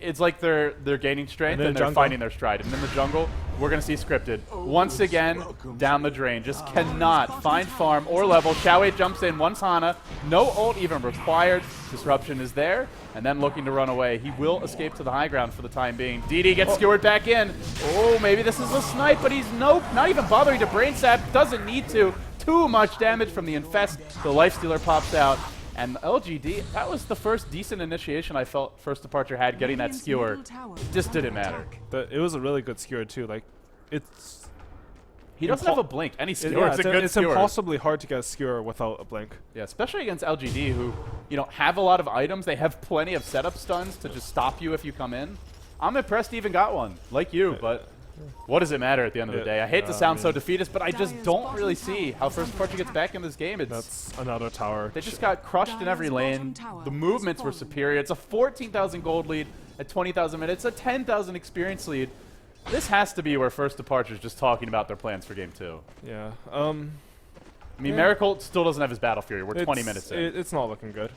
It's like they're gaining strength and they're finding their stride. And in the jungle, we're gonna see scripted once again down the drain. Just cannot find farm or level. Xiaowei jumps in, one Hana, no ult even required. Disruption is there, and then looking to run away. He will escape to the high ground for the time being. DD gets skewered back in. Oh, maybe this is a snipe, but he's not even bothering to brain sap. Doesn't need to. Too much damage from the Infest. The Lifestealer pops out. And LGD, that was the first decent initiation I felt First Departure had, getting that skewer. Just didn't matter. It was a really good skewer too. Like, it's... He doesn't have a blink. Any skewer, it's a good it's skewer. It's impossibly hard to get a skewer without a blink. Yeah, especially against LGD, who have a lot of items. They have plenty of setup stuns to just stop you if you come in. I'm impressed he even got one, like you, but what does it matter at the end of the day? I hate to sound so defeatist, but I just don't really see how First Departure gets back in this game. That's another tower. They just got crushed in every lane. The movements were superior. It's a 14,000 gold lead at 20,000 minutes, a 10,000 experience lead. This has to be where First Departure is just talking about their plans for game 2. Yeah. I mean, Miracle still doesn't have his Battle Fury. We're 20 minutes in. It's not looking good.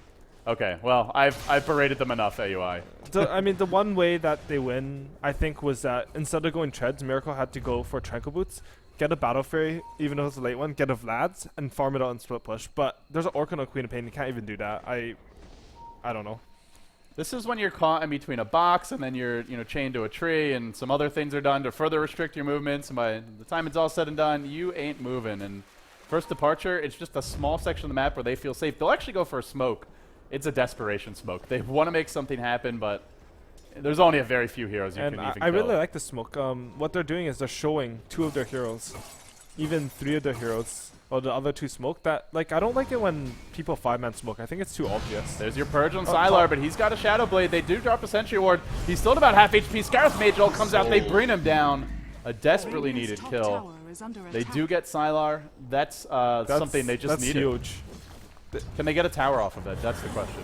Okay, well, I've berated them enough, AUI. I mean, the one way that they win, I think, was that instead of going treads, Miracle had to go for Tranquil Boots, get a Battle Fury, even though it's a late one, get a Vlad's, and farm it out and split push. But there's an Orc on a Queen of Pain. You can't even do that. I don't know. This is when you're caught in between a box and then you're chained to a tree, and some other things are done to further restrict your movements, and by the time it's all said and done, you ain't moving. And First Departure, it's just a small section of the map where they feel safe. They'll actually go for a smoke. It's a desperation smoke. They want to make something happen, but there's only a very few heroes you can even kill. I really like the smoke. What they're doing is they're showing 2 of their heroes, even 3 of their heroes. Or the other 2 smoke. That, like, I don't like it when people 5-man smoke. I think it's too obvious. There's your Purge on Sylar, but he's got a Shadow Blade. They do drop a Sentry Ward. He's still at about half HP. Scarif Mage Ult comes out. They bring him down. A desperately needed kill. They do get Sylar. That's something they just needed. That's huge. Can they get a tower off of that? That's the question.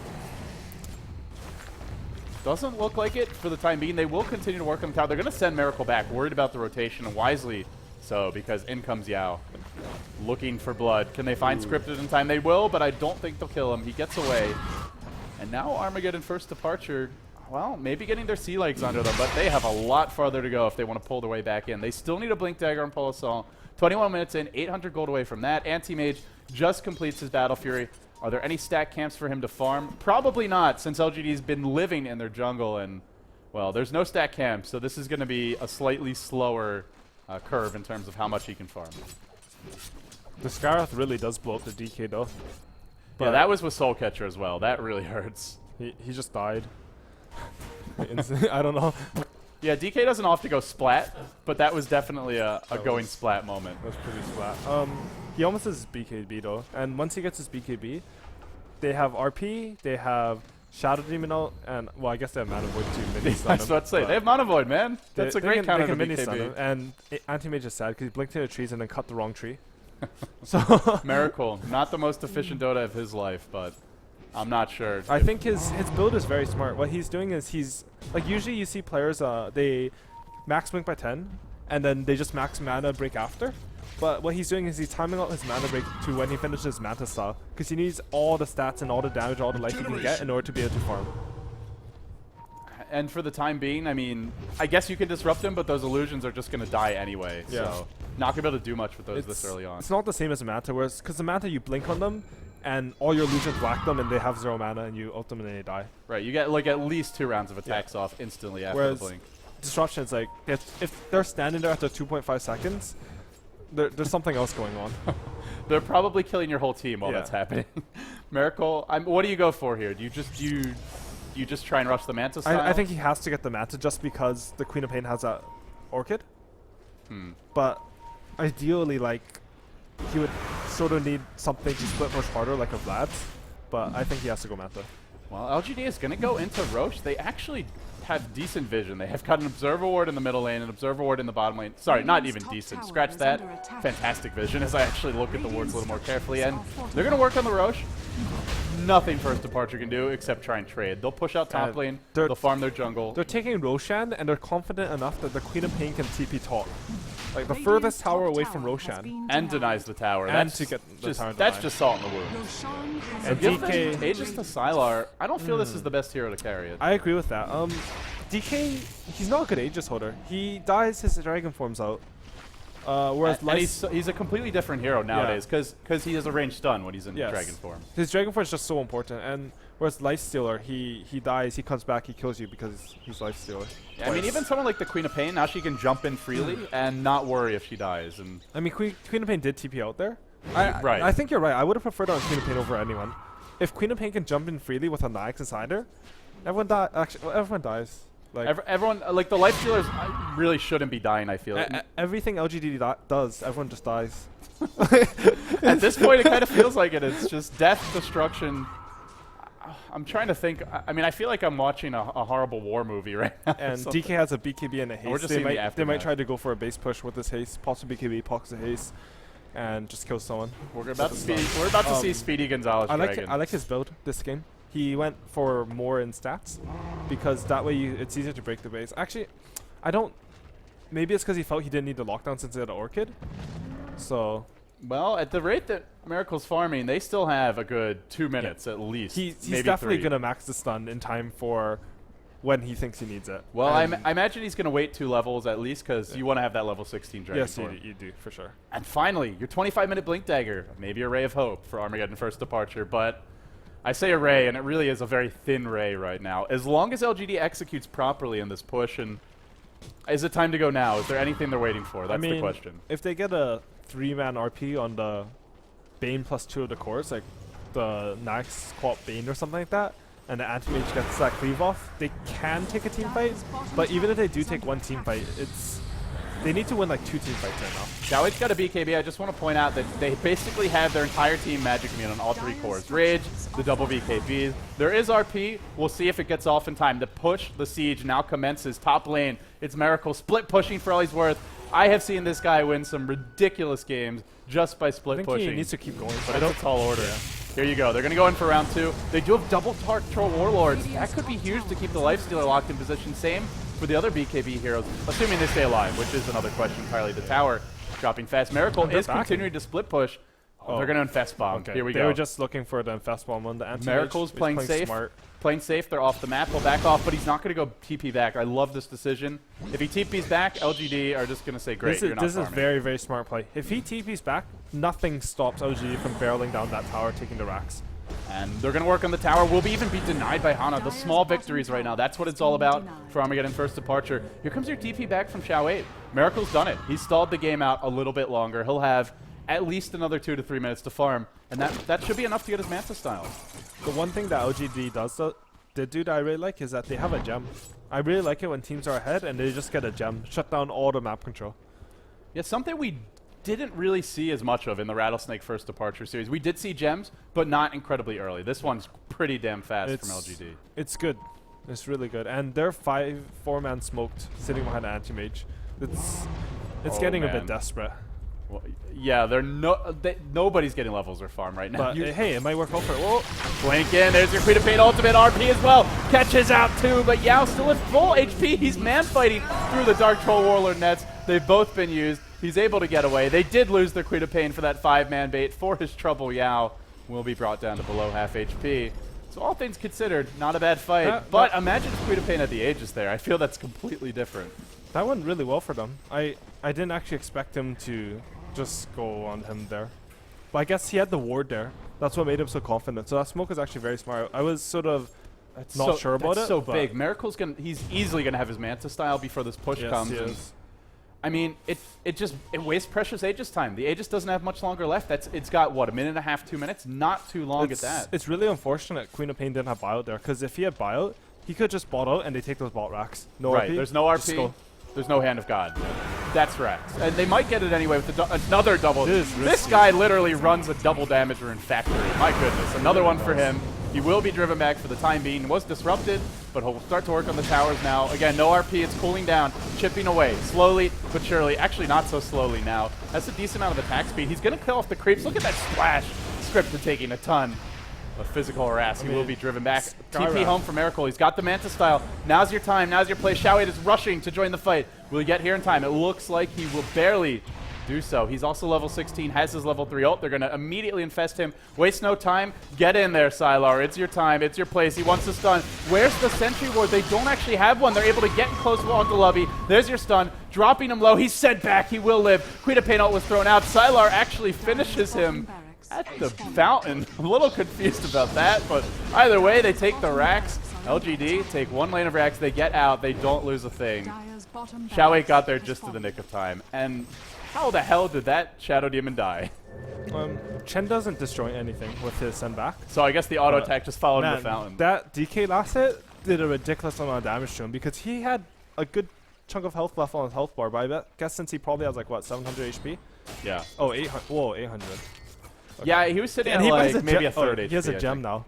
Doesn't look like it for the time being. They will continue to work on the tower. They're going to send Miracle back, worried about the rotation, and wisely so, because in comes Yao. Looking for blood. Can they find Scripted in time? They will, but I don't think they'll kill him. He gets away. And now Armageddon First Departure, well, maybe getting their sea legs under them, but they have a lot farther to go if they want to pull their way back in. They still need a Blink Dagger and Pulsar. 21 minutes in, 800 gold away from that. Anti-Mage just completes his Battle Fury. Are there any stack camps for him to farm? Probably not, since LGD's been living in their jungle, and, well, there's no stack camp, so this is going to be a slightly slower curve in terms of how much he can farm. The Scarif really does blow up the DK, though. But yeah, that was with Soul Catcher as well. That really hurts. He just died. I don't know. Yeah, DK doesn't often go splat, but that was definitely a going splat moment. That was pretty splat. He almost has his BKB though, and once he gets his BKB, they have RP, they have Shadow Demon ult, and well, I guess they have Mana Void too. Mini stun I was about to say, they have Mana Void, man. That's a great counter to BKB. And Anti-Mage is sad because he blinked into trees and then cut the wrong tree. So Miracle, not the most efficient Dota of his life, but I'm not sure. I think his build is very smart. What he's doing is he's like, usually you see players they max blink by 10 and then they just max mana break after. But what he's doing is he's timing out his mana break to when he finishes Manta style, because he needs all the stats and all the damage, all the life he can get in order to be able to farm. And for the time being, I mean, I guess you can disrupt him, but those illusions are just going to die anyway. Yeah. So not going to be able to do much with those this early on. It's not the same as a Manta, whereas because the Manta you blink on them and all your illusions whack them and they have 0 mana and you ultimately die. Right, you get like at least 2 rounds of attacks off instantly after the blink. Disruption is like, if they're standing there after 2.5 seconds, there's something else going on. They're probably killing your whole team while that's happening. Miracle, what do you go for here? Do you just try and rush the Manta style? I think he has to get the Manta just because the Queen of Pain has that Orchid. But ideally, like, he would sort of need something to split push harder like a Vlad's, but I think he has to go Manta. Well, LGD is going to go into Roche. They actually have decent vision. They have got an Observer Ward in the middle lane, an Observer Ward in the bottom lane. Sorry, not even decent. Scratch that. Fantastic vision as I actually look at the wards a little more carefully. And they're going to work on the Roche. Nothing First Departure can do except try and trade. They'll push out top lane. They'll farm their jungle. They're taking Roshan, and they're confident enough that the Queen of Pain can TP top. Like the furthest tower away from Roshan. And denies the tower. And that's to get the tower That's denied. just salt in the wound. And Give DK... Aegis to Sylar. I don't feel this is the best hero to carry it. I agree with that. DK, he's not a good Aegis holder. He dies his dragon forms out. Whereas And he's a completely different hero nowadays because he has a ranged stun when he's in dragon form. His dragon form is just so important. And whereas Lifestealer, he dies, he comes back, he kills you because he's Lifestealer. Yeah, I mean, even someone like the Queen of Pain, now she can jump in freely and not worry if she dies. And I mean, Queen of Pain did TP out there. Right. I think you're right. I would have preferred on Queen of Pain over anyone. If Queen of Pain can jump in freely with a Nyx inside her, everyone dies. Like everyone, like the life stealers, really shouldn't be dying. I feel everything LGD does, everyone just dies. At this point, it kind of feels like it. It's just death, destruction. I'm trying to think. I mean, I feel like I'm watching a horrible war movie right now. And DK has a BKB and a haste. We're just they might try to go for a base push with this haste, possibly BKB, pox a haste, and just kill someone. We're about to see Speedy Gonzalez. I like his build this game. He went for more in stats because that way it's easier to break the base. Actually, I don't. Maybe it's because he felt he didn't need the lockdown since he had an Orchid. So. Well, at the rate that Miracle's farming, they still have a good 2 minutes at least. He's maybe definitely 3. going to max the stun in time for when he thinks he needs it. Well, I imagine he's going to wait 2 levels at least because you want to have that level 16 dragon form. Yes, you do, for sure. And finally, your 25-minute Blink Dagger. Maybe a ray of hope for Armageddon First Departure, but I say a ray, and it really is a very thin ray right now. As long as LGD executes properly in this push, and is it time to go now? Is there anything they're waiting for? That's the question. If they get a 3-man RP on the Bane plus 2 of the cores, like the Nyx Quap Bane or something like that, and the Anti-Mage gets that cleave off, they can take a team fight, but even if they do take one team fight, they need to win like 2 team fights right now. Shao-Ei's got a BKB. I just want to point out that they basically have their entire team magic immune on all 3 cores. Rage, the double BKB. There is RP. We'll see if it gets off in time. The push, the siege now commences. Top lane, it's Miracle split pushing for all he's worth. I have seen this guy win some ridiculous games just by split pushing. He needs to keep going. But it's a tall order. Yeah. Here you go. They're going to go in for round 2. They do have double Dark Troll Warlords. That could be huge to keep the Lifestealer locked in position. Same for the other BKB heroes, assuming they stay alive, which is another question entirely. The tower dropping fast. Miracle is continuing to split push. Oh, they're going to infest bomb. Okay. Here we go. They were just looking for the infest bomb on the anti-mage. Miracle's playing safe. Smart. Playing safe. They're off the map. He'll back off, but he's not going to go TP back. I love this decision. If he TPs back, LGD are just going to say, great, you're not This is farming. very, very smart play. If he TPs back, nothing stops LGD from barreling down that tower, taking the racks. And they're going to work on the tower. Will even be denied by Hana. The small victories right now. That's what it's all about for Armageddon First Departure. Here comes your TP back from Shao-Eight. Miracle's done it. He's stalled the game out a little bit longer. He'll have at least another 2 to 3 minutes to farm. And that should be enough to get his Manta style. The one thing that LGD did do that I really like is that they have a gem. I really like it when teams are ahead and they just get a gem. Shut down all the map control. Yeah, something we didn't really see as much of in the Rattlesnake First Departure series. We did see gems, but not incredibly early. This one's pretty damn fast from LGD. It's good. It's really good. And they're 4-man smoked sitting behind the anti-mage. It's getting a bit desperate. Well, yeah, nobody's getting levels or farm right now. But hey, it might work out for it. Whoa. Blink in, there's your Queen of Pain ultimate RP as well. Catches out too, but Yao still at full HP. He's man fighting through the Dark Troll Warlord nets. They've both been used. He's able to get away. They did lose their Queen of Pain for that 5-man bait. For his trouble, Yao will be brought down to below half HP. So all things considered, not a bad fight. But imagine if Queen of Pain had the Aegis there. I feel that's completely different. That went really well for them. I didn't actually expect him to just go on him there. But I guess he had the ward there. That's what made him so confident. So that smoke is actually very smart. I was sort of not sure about it. That's so big. Miracle's he's easily gonna have his Manta style before this push comes. Yes. I mean, it wastes precious Aegis time. The Aegis doesn't have much longer left. It's got what, 1.5 minutes, 2 minutes? Not too long at that. It's really unfortunate Queen of Pain didn't have buyout there, because if he had buyout, he could just bot out and they take those bot racks. No right. RP. There's no RP. There's no Hand of God. That's Rex. And they might get it anyway with another double. This guy literally runs a double damager in factory. My goodness. Another one for him. He will be driven back for the time being. Was disrupted, but he'll start to work on the towers now. Again, no RP. It's cooling down, chipping away. Slowly but surely. Actually, not so slowly now. That's a decent amount of attack speed. He's going to kill off the creeps. Look at that splash. Scripted taking a ton of physical harass. He will be driven back. TP home for Miracle. He's got the Manta style. Now's your time. Now's your play. Xiaowei is rushing to join the fight. Will he get here in time? It looks like he will barely do so. He's also level 16, has his level 3 ult. They're going to immediately infest him. Waste no time. Get in there, Sylar. It's your time. It's your place. He wants to stun. Where's the sentry ward? They don't actually have one. They're able to get in close onto Lubby. There's your stun. Dropping him low. He's sent back. He will live. Queen of Pain ult was thrown out. Sylar actually finishes him at the fountain. I'm a little confused about that, but either way, they take the racks. LGD take one lane of racks. They get out. They don't lose a thing. Xiaowei got there just to the nick of time. And how the hell did that Shadow Demon die? Chen doesn't destroy anything with his send back. So I guess the auto attack just followed the fountain. That DK last hit did a ridiculous amount of damage to him because he had a good chunk of health left on his health bar, but I guess since he probably has like what, 700 HP? Yeah. Oh, 800. Whoa, 800. Okay. Yeah, he was sitting at like maybe a third HP. He has a gem now.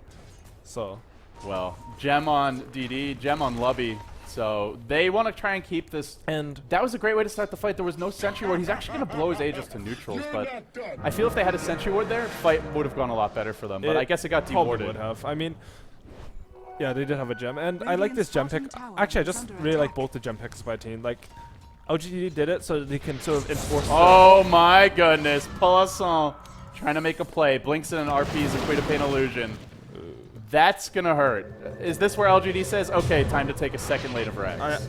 So. Well, gem on DD, gem on Lubby. So they want to try and keep this. And that was a great way to start the fight. There was no sentry ward. He's actually going to blow his Aegis to neutrals, but I feel if they had a sentry ward there, fight would have gone a lot better for them. But I guess it got dewarded. Would have. I mean, yeah, they did have a gem, and I like this gem pick. Actually, I just really like both the gem picks by team. Like, LGD did it so they can sort of enforce. Oh my goodness, Poisson trying to make a play, blinks in an RP's a Queen of Pain illusion. That's gonna hurt. Is this where LGD says, okay, time to take a second lane of Rex?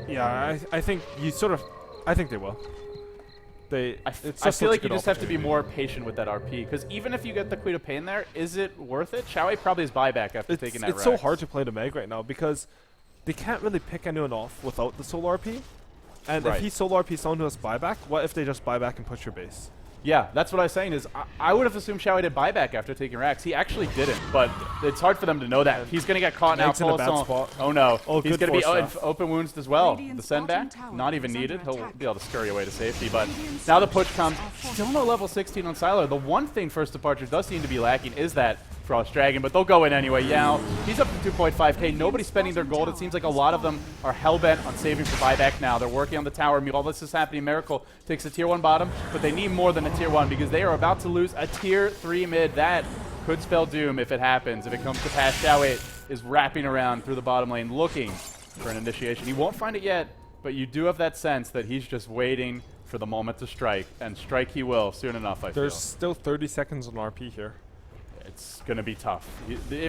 Yeah, I think you sort of, I think they will. I feel like you just have to be more patient with that RP, because even if you get the Queen of Pain there, is it worth it? Xiaowei probably is buyback after taking that Rex. It's so hard to play the Meg right now, because they can't really pick anyone off without the solo RP. And if he solo RP someone who has buyback, what if they just buyback and push your base? Yeah, that's what I was saying is I would have assumed Xiaowei did buyback after taking Rax. He actually didn't, but it's hard for them to know that. He's going to get caught now. In a bad spot. Oh no. Oh, he's going to be open wounds as well. Radiant's The send back, bottom tower not even is needed. under He'll attack. be able to scurry away to safety, but now the push comes. Still no level 16 on Sylar. The one thing First Departure does seem to be lacking is that Frost Dragon, but they'll go in anyway. Yao, he's up to 2.5k. Nobody's spending their gold. It seems like a lot of them are hell-bent on saving for buyback now. They're working on the tower. While this is happening, Miracle takes a tier 1 bottom, but they need more than a tier 1 because they are about to lose a tier 3 mid. That could spell doom if it happens. If it comes to pass, Xiaowei is wrapping around through the bottom lane looking for an initiation. He won't find it yet, but you do have that sense that he's just waiting for the moment to strike, and strike he will soon enough, I feel. There's still 30 seconds on RP here. It's going to be tough.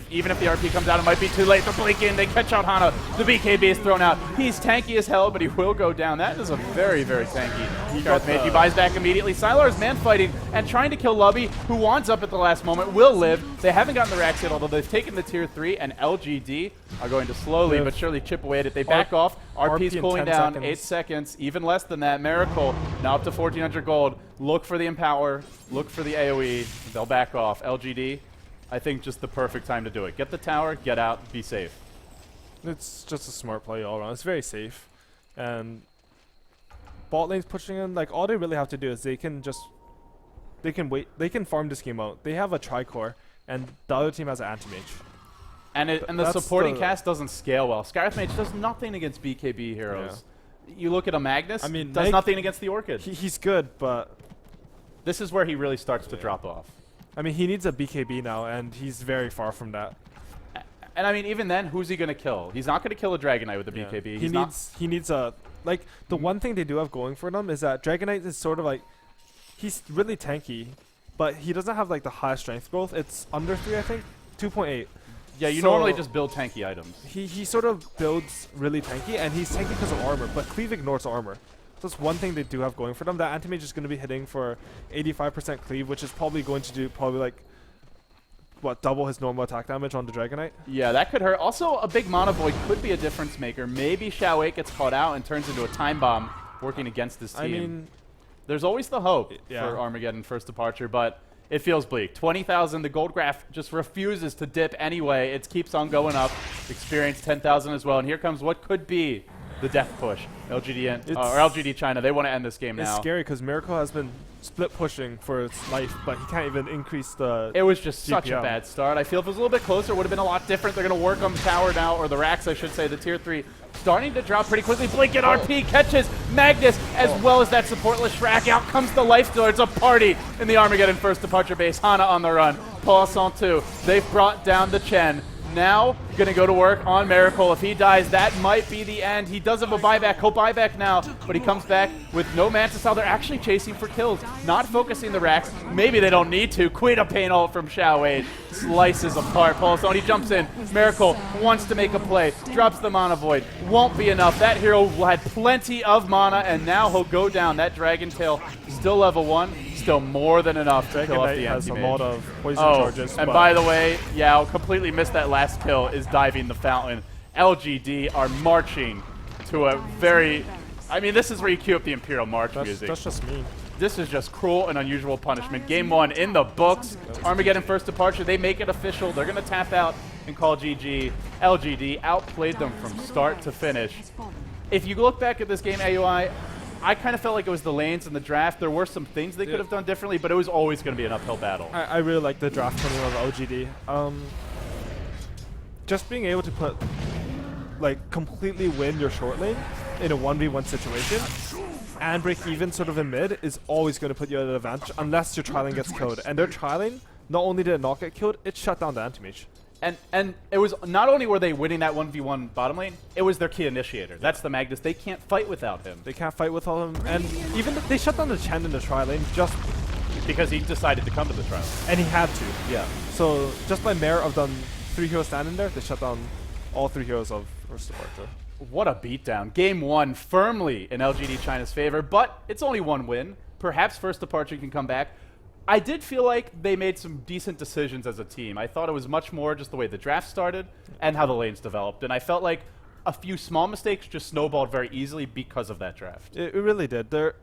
Even if the RP comes out, it might be too late to blink in. They catch out Hana. The BKB is thrown out. He's tanky as hell, but he will go down. That is a very, very tanky Darth Mage. He buys back immediately. Sylar is man-fighting and trying to kill Lubby, who wands up at the last moment, will live. They haven't gotten the racks yet, although they've taken the tier 3, and LGD are going to slowly but surely chip away at it. They back off. RP's cooling down. 8 seconds. Even less than that. Miracle now up to 1,400 gold. Look for the Empower. Look for the AoE. They'll back off. LGD, I think just the perfect time to do it. Get the tower, get out, be safe. It's just a smart play all around. It's very safe. And bot lane's pushing in, like all they really have to do is they can wait, they can farm this game out. They have a Tricore and the other team has an anti-mage. And the supporting cast doesn't scale well. Scarith Mage does nothing against BKB heroes. Yeah. You look at a Magnus, does nothing against the Orchid. He's good, but this is where he really starts to drop off. I mean, he needs a BKB now, and he's very far from that. And I mean, even then, who's he going to kill? He's not going to kill a Dragon Knight with a BKB. He needs a, like, the one thing they do have going for them is that Dragon Knight is sort of like, he's really tanky, but he doesn't have like the high strength growth. It's under 3, I think, 2.8. Yeah, you normally just build tanky items. He sort of builds really tanky, and he's tanky because of armor, but Cleave ignores armor. That's one thing they do have going for them. That anti-mage is going to be hitting for 85% cleave, which is probably going to do like, what, double his normal attack damage on the Dragon Knight? Yeah, that could hurt. Also, a big Mana Void could be a difference maker. Maybe Xiaowei gets caught out and turns into a time bomb working against his team. I mean, there's always the hope for Armageddon First Departure, but it feels bleak. 20,000, the gold graph just refuses to dip anyway. It keeps on going up. Experience 10,000 as well, and here comes what could be the death push. LGD China, they want to end this game It's now. scary because Miracle has been split pushing for its life, but he can't even increase the. It was just such a DPM. bad start. I feel if it was a little bit closer, it would have been a lot different. They're going to work on the tower now, or the racks, I should say, the tier 3. Starting to drop pretty quickly. Blinket RP catches Magnus, as well as that supportless rack. Out comes the Life Stealer. It's a party in the Armageddon first departure base. Hana on the run. Poisson 2. They've brought down the Chen. Now, going to go to work on Miracle. If he dies, that might be the end. He does have a buyback. He'll buy back now, but he comes back with no Mantis Cell. They're actually chasing for kills, not focusing the racks. Maybe they don't need to. Queen of Pain ult from Xiao Wei slices apart Poisson. He jumps in. Miracle wants to make a play. Drops the Mana Void. Won't be enough. That hero had plenty of mana, and now he'll go down. That Dragon Tail, still level 1. Still more than enough to kill off the has a anti-mage. lot of poison charges. And by the way, Yao completely missed that last kill, is diving the fountain. LGD are marching to a very... I mean, this is where you cue up the Imperial March music. That's just mean. This is just cruel and unusual punishment. Game 1 in the books. Armageddon first departure. They make it official. They're going to tap out and call GG. LGD outplayed them from start to finish. If you look back at this game, AUI, I kind of felt like it was the lanes and the draft. There were some things they could have done differently, but it was always going to be an uphill battle. I really like the draft coming out of LGD. Just being able to put, like, completely win your short lane in a 1v1 situation and break even sort of in mid is always going to put you at an advantage unless your trialing gets killed. And their trialing, not only did it not get killed, it shut down the anti-mage. And it was not only were they winning that 1v1 bottom lane, it was their key initiator. That's the Magnus. They can't fight without him. They can't fight without him. And even they shut down the Chen in the tri lane just because he decided to come to the trial. and he had to. Yeah. So just by merit of them 3 heroes standing there, they shut down all 3 heroes of first departure. What a beatdown. Game 1 firmly in LGD China's favor, but it's only 1 win. Perhaps first departure can come back. I did feel like they made some decent decisions as a team. I thought it was much more just the way the draft started and how the lanes developed. And I felt like a few small mistakes just snowballed very easily because of that draft. It really did. The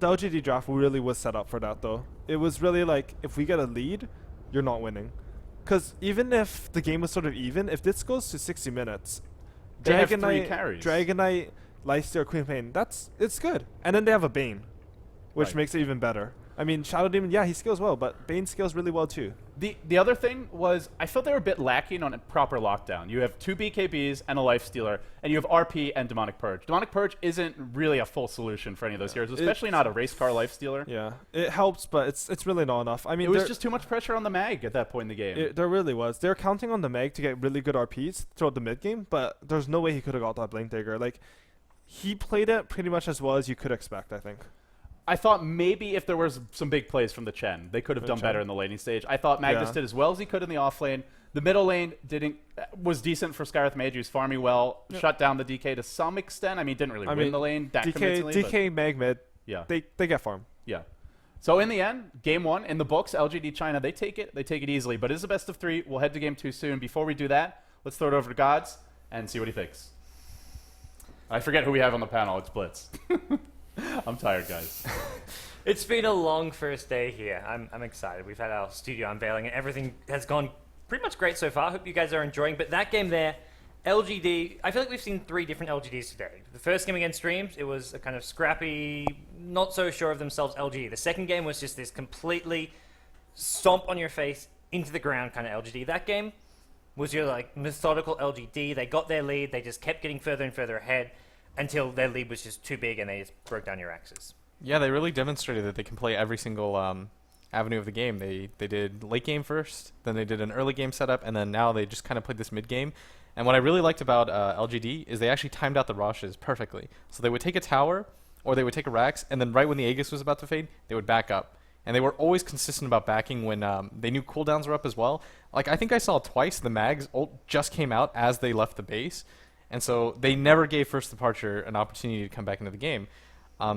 LGD draft really was set up for that, though. It was really like, if we get a lead, you're not winning. Because even if the game was sort of even, if this goes to 60 minutes, They have 3 Dragon carries. Knight, Lifesteal, Queen of Pain, it's good. And then they have a Bane, which Right. makes it even better. I mean, Shadow Demon, yeah, he scales well, but Bane scales really well too. The other thing was I felt they were a bit lacking on a proper lockdown. You have 2 BKBs and a Life Stealer, and you have RP and Demonic Purge. Demonic Purge isn't really a full solution for any of those heroes, especially not a race car Life Stealer. Yeah, it helps, but it's really not enough. I mean, It was just too much pressure on the mag at that point in the game. there really was. They're counting on the Meg to get really good RPs throughout the mid game, but there's no way he could have got that Blink Dagger. Like, he played it pretty much as well as you could expect, I think. I thought maybe if there was some big plays from the Chen, they could have done better in the laning stage. I thought Magnus did as well as he could in the off lane. The middle lane was decent for Skyreth Mage. He was farming well, shut down the DK to some extent. I mean, didn't really win the lane that convincingly. DK, Meg mid, yeah, they get farm. Yeah. So in the end, game 1 in the books, LGD China, they take it easily. But it is a best of 3. We'll head to game 2 soon. Before we do that, let's throw it over to Gods and see what he thinks. I forget who we have on the panel. It's Blitz. I'm tired, guys. It's been a long first day here. I'm excited. We've had our studio unveiling and everything has gone pretty much great so far. Hope you guys are enjoying. But that game there, LGD, I feel like we've seen 3 different LGDs today. The first game against Streams, it was a kind of scrappy, not so sure of themselves LGD. The second game was just this completely stomp on your face into the ground kind of LGD. That game was your like methodical LGD. They got their lead. They just kept getting further and further ahead until their lead was just too big and they just broke down your axes. Yeah, they really demonstrated that they can play every single avenue of the game. They did late game first, then they did an early game setup, and then now they just kind of played this mid game. And what I really liked about LGD is they actually timed out the Roshes perfectly. So they would take a tower, or they would take a Rax, and then right when the Aegis was about to fade, they would back up. And they were always consistent about backing when they knew cooldowns were up as well. Like, I think I saw twice the Mag's ult just came out as they left the base. And so they never gave First Departure an opportunity to come back into the game.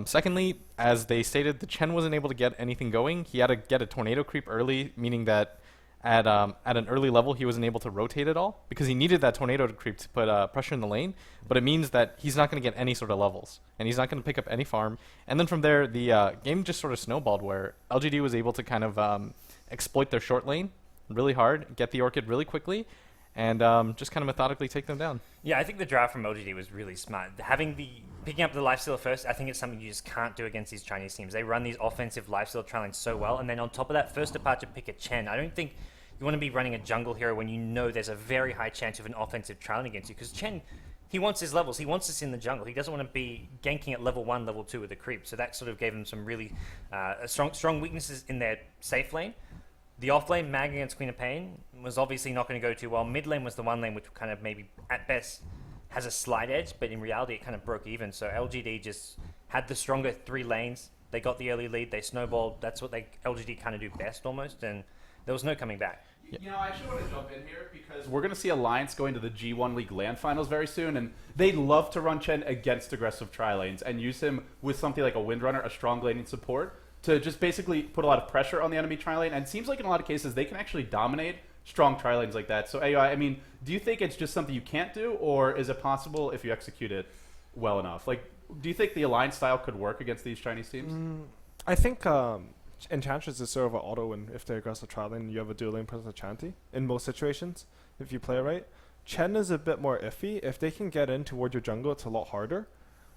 Secondly, as they stated, the Chen wasn't able to get anything going. He had to get a tornado creep early, meaning that at an early level he wasn't able to rotate at all because he needed that tornado creep to put pressure in the lane. But it means that he's not going to get any sort of levels, and he's not going to pick up any farm. And then from there, the game just sort of snowballed where LGD was able to kind of exploit their short lane really hard, get the Orchid really quickly, and just kind of methodically take them down. Yeah, I think the draft from LGD was really smart. Picking up the lifestealer first, I think it's something you just can't do against these Chinese teams. They run these offensive lifesteal trial lanes so well, and then on top of that, first departure pick a Chen. I don't think you want to be running a jungle hero when you know there's a very high chance of an offensive trial lane against you, because Chen, he wants his levels. He wants us in the jungle. He doesn't want to be ganking at level 1, level 2 with a creep. So that sort of gave him some really strong weaknesses in their safe lane. The off lane, Mag against Queen of Pain, was obviously not going to go too well. Mid lane was the one lane which kind of maybe, at best, has a slight edge, but in reality it kind of broke even. So LGD just had the stronger 3 lanes. They got the early lead. They snowballed. That's what LGD kind of do best almost, and there was no coming back. You know, I actually want to jump in here because we're going to see Alliance going to the G1 League LAN Finals very soon, and they love to run Chen against aggressive tri-lanes and use him with something like a Windrunner, a strong laning support, to just basically put a lot of pressure on the enemy tri-lane. And it seems like in a lot of cases they can actually dominate strong tri-lanes like that. So, AI, I mean, do you think it's just something you can't do, or is it possible if you execute it well enough? Like, do you think the Alliance style could work against these Chinese teams? I think Enchantress is sort of an auto win if they aggressive trial lane and you have a dual lane presence of Chanty in most situations, if you play it right. Chen is a bit more iffy. If they can get in toward your jungle, it's a lot harder.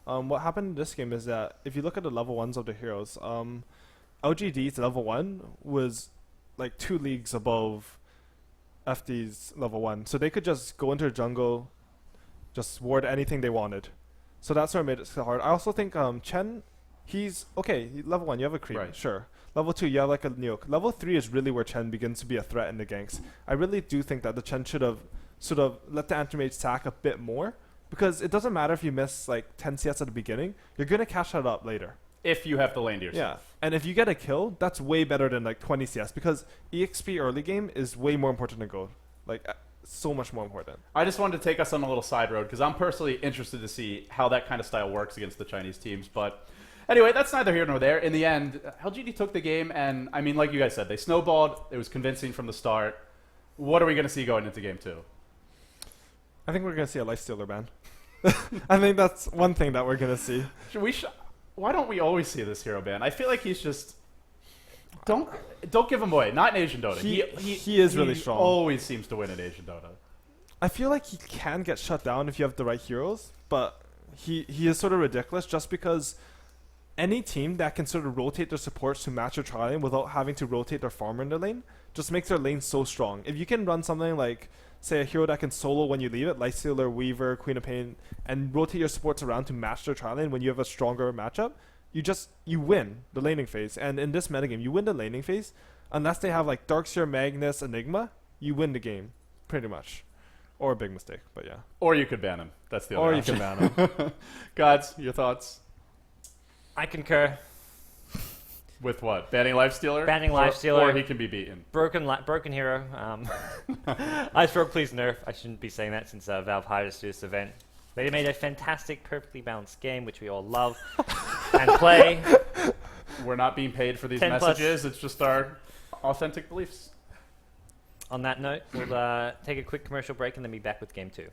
What happened in this game is that if you look at the level 1s of the heroes, LGD's level 1 was like 2 leagues above FD's level 1. So they could just go into the jungle, just ward anything they wanted. So that's what made it so hard. I also think Chen, he's okay. Level 1, you have a creep, Right. sure. Level 2, you have like a nuke. Level 3 is really where Chen begins to be a threat in the ganks. I really do think that the Chen should have sort of let the anti-mage sack a bit more, because it doesn't matter if you miss like 10 CS at the beginning, you're going to cash that up later. If you have the lane to Yeah, yourself. and if you get a kill, that's way better than like 20 CS, because EXP early game is way more important than gold. Like, so much more important. I just wanted to take us on a little side road because I'm personally interested to see how that kind of style works against the Chinese teams. But anyway, that's neither here nor there. In the end, LGD took the game, and I mean, like you guys said, they snowballed. It was convincing from the start. What are we going to see going into game 2? I think we're going to see a lifestealer ban. I think that's one thing that we're going to see. Why don't we always see this hero ban? I feel like he's just... Don't give him away. Not in Asian Dota. He is really strong. He always seems to win in Asian Dota. I feel like he can get shut down if you have the right heroes, but he is sort of ridiculous just because any team that can sort of rotate their supports to match your tri lane without having to rotate their farmer in the lane just makes their lane so strong. If you can run something like, say, a hero that can solo when you leave it, Lifestealer, Weaver, Queen of Pain, and rotate your supports around to match their tri lane when you have a stronger matchup, you win the laning phase. And in this metagame, you win the laning phase unless they have like Darkseer, Magnus, Enigma, you win the game, pretty much. Or a big mistake, but yeah. Or you could ban him. That's the other Or you option. can ban him. Gods, your thoughts? I concur. With what? Banning Lifestealer? Banning Lifestealer. Or he can be beaten. Broken hero. Ice Rogue, please nerf. I shouldn't be saying that since Valve hired us to do this event. They made a fantastic, perfectly balanced game, which we all love and play. We're not being paid for these 10+. messages. It's just our authentic beliefs. On that note, we'll take a quick commercial break and then be back with Game 2.